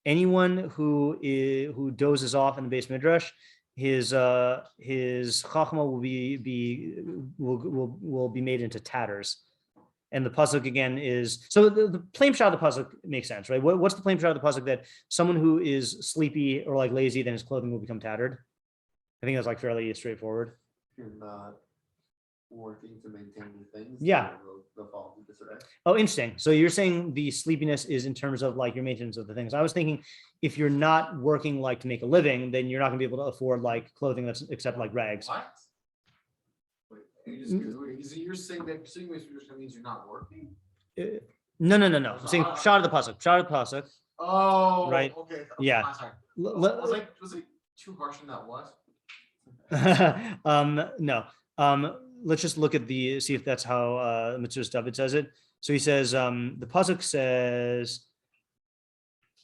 A: anyone who dozes off in the Beis Midrash. His chachma will be made into tatters, and the pasuk again is so the plain pshat of the pasuk makes sense, right? What's the plain pshat of the pasuk? That someone who is sleepy or like lazy, then his clothing will become tattered. I think that's like fairly straightforward.
B: If you're not working to maintain your things,
A: yeah,
B: they'll fall into disarray.
A: Oh, interesting. So you're saying the sleepiness is in terms of like your maintenance of the things. I was thinking if you're not working like to make a living, then you're not gonna be able to afford like clothing that's except like rags.
C: What? Wait, you're saying that means you're not working?
A: No. I'm saying pshat of the pasuk. Pshat of the pasuk.
C: Oh,
A: right.
C: Okay.
A: Yeah.
C: Was it too harsh in that was?
A: No. Let's just look at see if that's how Mitzvah David says it. So he says, the pasuk says,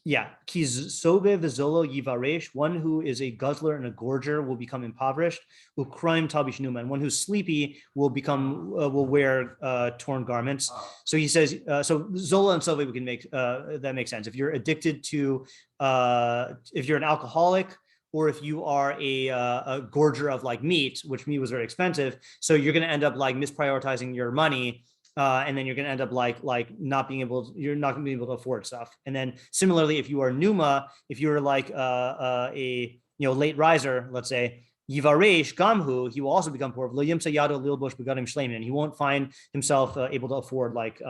A: yeah, ki sobev zolo yivaresh, one who is a guzzler and a gorger will become impoverished. Ukraim tabish numa, and one who's sleepy will wear torn garments. So he says, so zola and sove we can make that makes sense. If you're addicted to, if you're an alcoholic, or if you are a gorger of like meat, which meat was very expensive, so you're going to end up like misprioritizing your money, and then you're going to end up like you're not going to be able to afford stuff. And then similarly, if you are numa, if you're like a late riser, let's say yivaresh gamhu, he will also become poor. And he won't find himself able to afford like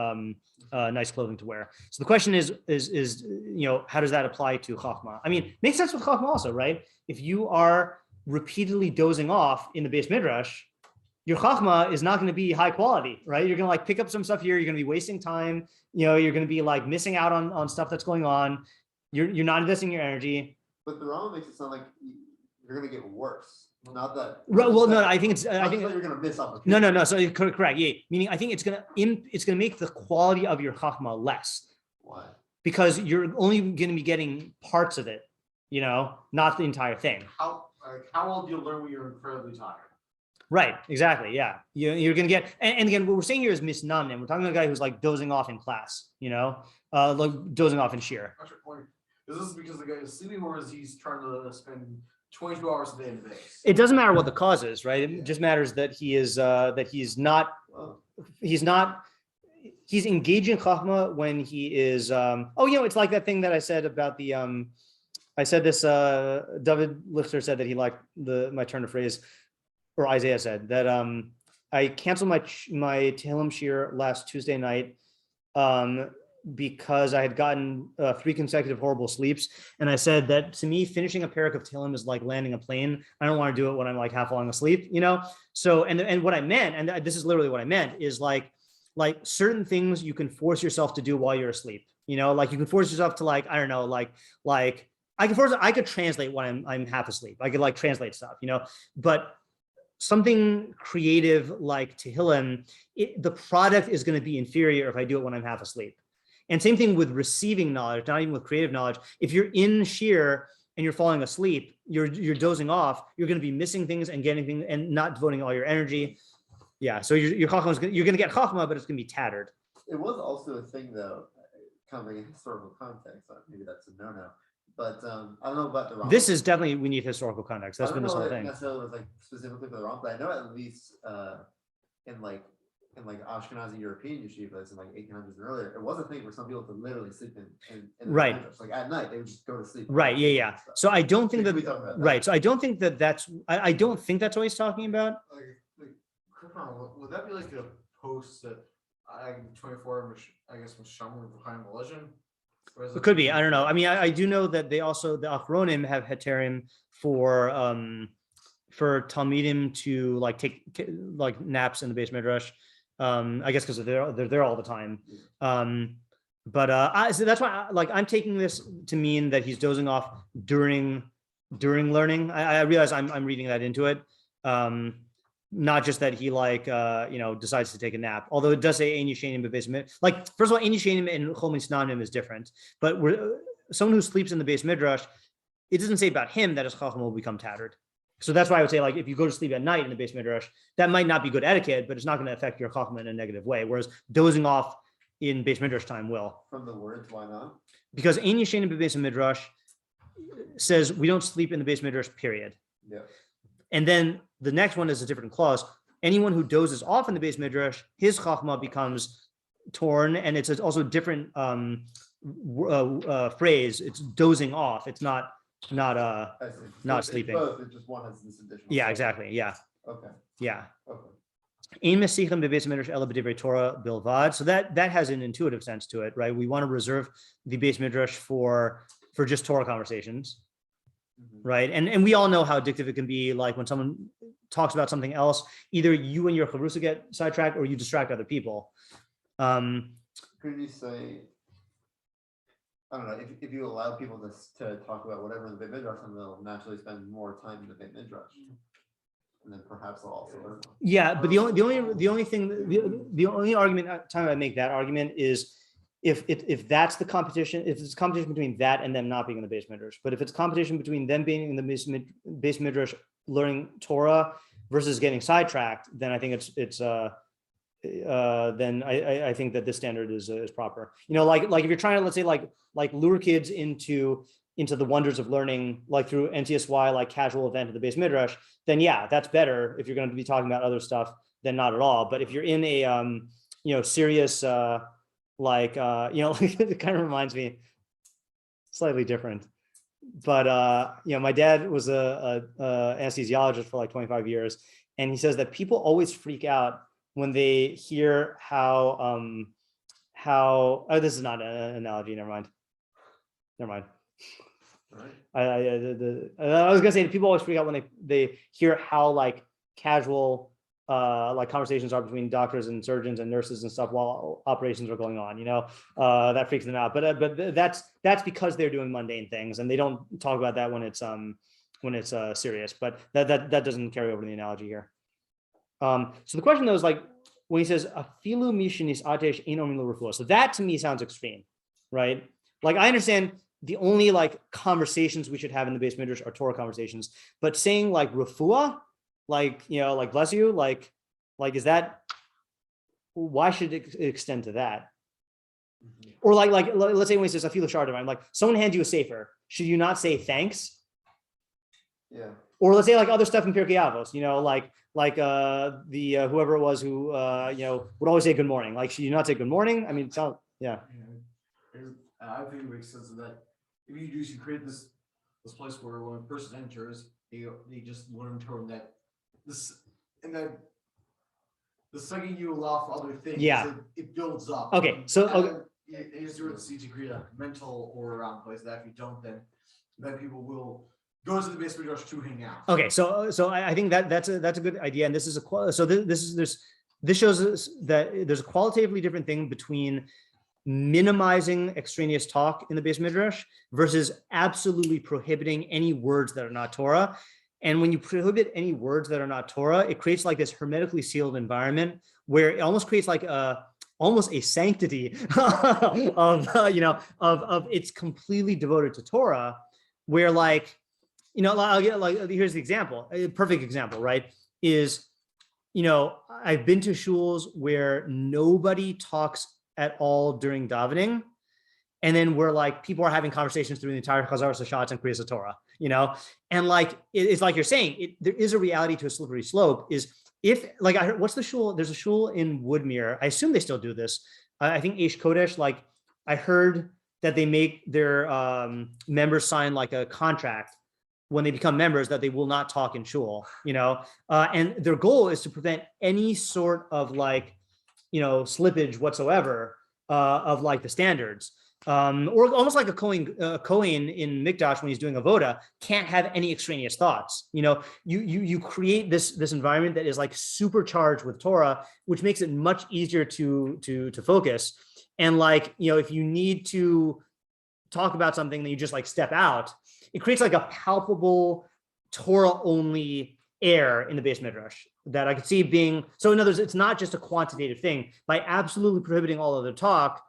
A: nice clothing to wear. So the question is how does that apply to chachma? I mean, makes sense with chachma also, right? If you are repeatedly dozing off in the Beis Midrash, your chachma is not going to be high quality, right? You're going to like pick up some stuff here. You're going to be wasting time. You're going to be like missing out on stuff that's going on. You're not investing your energy.
B: But the Rambam makes it sound like you're going to get worse. Not that.
A: Well, no, I think it's. I think
B: you're going to miss out.
A: No. So correct. Yeah, meaning I think it's going to make the quality of your chachma less.
B: Why?
A: Because you're only going to be getting parts of it, not the entire thing.
C: How old do you learn when you're incredibly tired?
A: Right. Exactly. Yeah. You're going to get, and again, what we're saying here is misnam, and we're talking about a guy who's like dozing off in class, like dozing off in shiur.
C: What's your point? Is this because the guy is sleeping, or is he's trying to spend 22 hours a day in the base?
A: It doesn't matter what the cause is, right? It just matters that he's engaging chachma when he is. It's like that thing that I said about the. I said this. David Lichter said that he liked my turn of phrase, or Isaiah said that I canceled my Tehillim shiur last Tuesday night. Because I had gotten 3 consecutive horrible sleeps. And I said that to me, finishing a parak of Tehillim is like landing a plane. I don't want to do it when I'm like half falling asleep, So, and what I meant, and this is literally what I meant, is like certain things you can force yourself to do while you're asleep, Like you can force yourself to like, I don't know, like I could translate when I'm half asleep. I could like translate stuff, but something creative like Tehillim, the product is going to be inferior if I do it when I'm half asleep. And same thing with receiving knowledge, not even with creative knowledge. If you're in shiur and you're falling asleep, you're dozing off, you're going to be missing things and getting things and not devoting all your energy. Yeah, so your chachma you're going to get chachma, but it's going to be tattered.
B: It was also a thing though, kind of like a historical context. Maybe that's a no-no. But I don't know about the Rambam.
A: This is definitely, we need historical context. That's been this whole thing.
B: Necessarily was like specifically for the Rambam, but I know at least in like Ashkenazi European yeshivas in like 1800s and earlier, it was a thing for some people to literally sleep in
A: right.
B: Midrash. Like at night, they would just go to sleep.
A: Right. Yeah. So I don't think that. Right. So I don't think that's. I don't think that's what he's talking about.
C: Would that be like a post that 24? I guess Mishamur behind the legend.
A: It could be. I don't know. I mean, I do know that they also, the Achronim have heterim for talmidim to like take like naps in the Beis Midrash. I guess because they're there all the time. So that's why I'm taking this to mean that he's dozing off during learning. I realize I'm reading that into it. Not just that he decides to take a nap, although it does say ein yishenim bebeis midrash. Like, first of all, ein yishenim and chol misnanim is different, but someone who sleeps in the Beis Midrash, it doesn't say about him that his chacham will become tattered. So that's why I would say, like, if you go to sleep at night in the Beis Midrash, that might not be good etiquette, but it's not going to affect your chacham in a negative way. Whereas dozing off in Beis Midrash time will.
B: From the words, why not?
A: Because ein yishenim bebeis midrash says we don't sleep in the Beis Midrash, period.
B: Yeah.
A: And then the next one is a different clause. Anyone who dozes off in the Beis Midrash, his chachma becomes torn, and it's also a different phrase. It's dozing off. It's not sleeping.
B: Both, it just one has this additional.
A: Yeah, exactly. Yeah.
B: Okay.
A: Yeah.
B: Okay.
A: Ein mesichim bebeis midrash ela b'divrei Torah bilvad. So that has an intuitive sense to it, right? We want to reserve the Beis Midrash for just Torah conversations. Right. And we all know how addictive it can be. Like when someone talks about something else, either you and your chavurah get sidetracked or you distract other people.
B: Could you say, I don't know, if you allow people to talk about whatever in the Beis Midrash, then they'll naturally spend more time in the Beis Midrash. And then perhaps they'll also learn.
A: Yeah, but the only argument time I make that argument is if that's the competition, if it's competition between that and them not being in the Beis Midrash, but if it's competition between them being in the Beis Midrash learning Torah versus getting sidetracked, then I think then I think that this standard is proper. Like if you're trying to, let's say like lure kids into the wonders of learning, like through NTSY, like casual event of the Beis Midrash, then yeah, that's better if you're going to be talking about other stuff than not at all. But if you're in a serious it kind of reminds me, slightly different, but my dad was a anesthesiologist for like 25 years, and he says that people always freak out when they hear how this is not an analogy, never mind.
B: Right.
A: I was gonna say that people always freak out when they hear how like casual like conversations are between doctors and surgeons and nurses and stuff while operations are going on, that freaks them out. But that's because they're doing mundane things, and they don't talk about that when it's serious. But that doesn't carry over to the analogy here. So the question though is like when he says afilu mishinis atesh ein omin lo refuah. So that to me sounds extreme, right? Like I understand the only like conversations we should have in the Beis Midrash are Torah conversations, but saying like refuah, like bless you, like is that, why should it extend to that? Or like let's say when he says afilu shardim, like someone hands you a sefer, should you not say thanks?
B: Yeah.
A: Or let's say like other stuff in Pirkei Avos, the whoever it was who would always say good morning. Like, should you not say good morning? I mean, it's not, yeah.
C: I think it makes sense that if you create this place where when a person enters, they just learn Torah that this, and then the second you allow for other things,
A: yeah,
C: it builds up.
A: Okay, so
C: it is to create a mental or around place that if you don't, then people will go to the Beis Midrash to hang out.
A: Okay, so I think that's a good idea, and this is this shows us that there's a qualitatively different thing between minimizing extraneous talk in the Beis Midrash versus absolutely prohibiting any words that are not Torah. And when you prohibit any words that are not Torah, it creates like this hermetically sealed environment where it almost creates like almost a sanctity of of it's completely devoted to Torah, where like, I'll get like, here's the example, a perfect example, right? Is, I've been to shuls where nobody talks at all during davening, and then where like people are having conversations through the entire Chazar Sashat and Kriyas Torah, and like it's like you're saying, there is a reality to a slippery slope. Is if like I heard, what's the shul? There's a shul in Woodmere. I assume they still do this. I think Eish Kodesh. Like I heard that they make their members sign like a contract when they become members that they will not talk in shul. And their goal is to prevent any sort of like slippage whatsoever of like the standards. Or almost like a Kohen in Mikdash when he's doing avoda can't have any extraneous thoughts. You create this environment that is like supercharged with Torah, which makes it much easier to focus. And like if you need to talk about something, then you just like step out. It creates like a palpable Torah only air in the Beis Midrash that I could see being. So in other words, it's not just a quantitative thing. By absolutely prohibiting all other talk,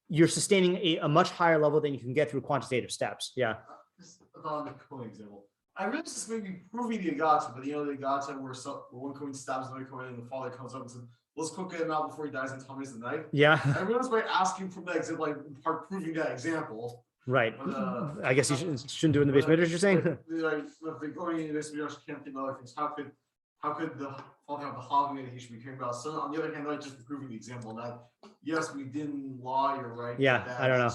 A: you're sustaining a much higher level than you can get through quantitative steps. Yeah.
C: Just on the Kohen example, I really just maybe proving the Agata, but the Agata where one Kohen stabs another Kohen and the father comes up and says, let's cook him out before he dies and tell me the night.
A: Yeah.
C: I realized by asking from that example, like part proving that example.
A: Right.
C: But,
A: I guess you shouldn't do it in the Beis Midrash, you're saying?
C: Like, if the going in the Beis Midrash can't think of other things, how could the father have the holiday that he should be caring about? So on the other hand, like just proving the example that yes, we didn't lie, you're right.
A: Yeah, I don't know.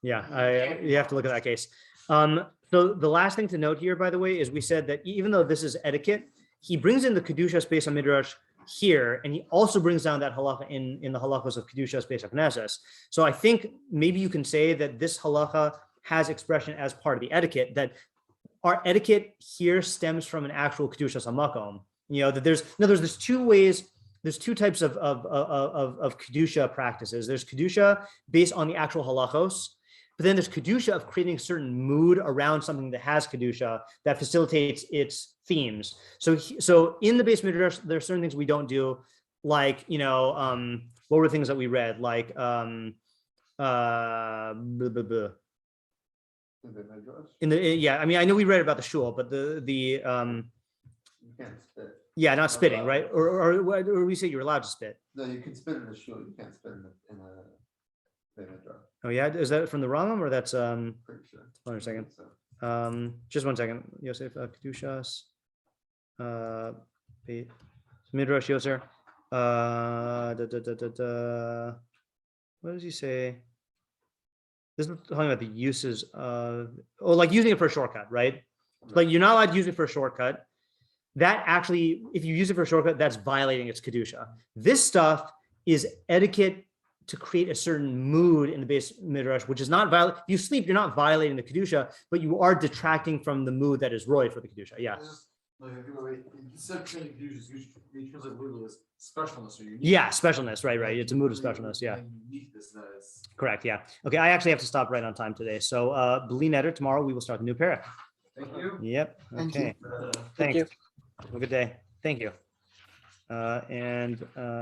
A: Yeah, you have to look at that case. So the last thing to note here, by the way, is we said that even though this is etiquette, he brings in the Kedushas Beis Midrash here, and he also brings down that halacha in the halachos of Kedushas Beis Knesses. So I think maybe you can say that this halacha has expression as part of the etiquette, that our etiquette here stems from an actual Kedushas HaMakom. That there's two ways, there's two types of Kedusha practices. There's Kedusha based on the actual halachos, but then there's Kedusha of creating a certain mood around something that has Kedusha that facilitates its themes. So in the Beis Midrash, there are certain things we don't do, like, what were things that we read? Like, I know we read about the shul, but you
B: can't spit.
A: Yeah, not spitting, right? Or we say you're allowed to spit.
B: No, you can spit in a shul. You can't spit in a Midrash.
A: Oh yeah, is that from the Rambam or that's
B: Pretty sure.
A: Hold on a second.
B: So.
A: Just 1 second. Yosef Kedushas. Midrash Yoser. What does he say? This is talking about the uses of, like using it for a shortcut, right? Like you're not allowed to use it for a shortcut. That actually, if you use it for a shortcut, that's violating its Kedusha. This stuff is etiquette to create a certain mood in the Beis Midrash, which is not violent. If you sleep, you're not violating the Kedusha, but you are detracting from the mood that is roy for the Kedusha. Yeah.
C: Instead of saying Kedusha, you translate literally as specialness or unique.
A: Yeah, specialness, right. It's a mood of specialness, yeah.
C: Uniqueness that is.
A: Correct, yeah. Okay, I actually have to stop right on time today. So B'li Neder, tomorrow we will start the new parak.
C: Thank you.
A: Yep, okay.
D: Thank you.
A: Have a good day. Thank you.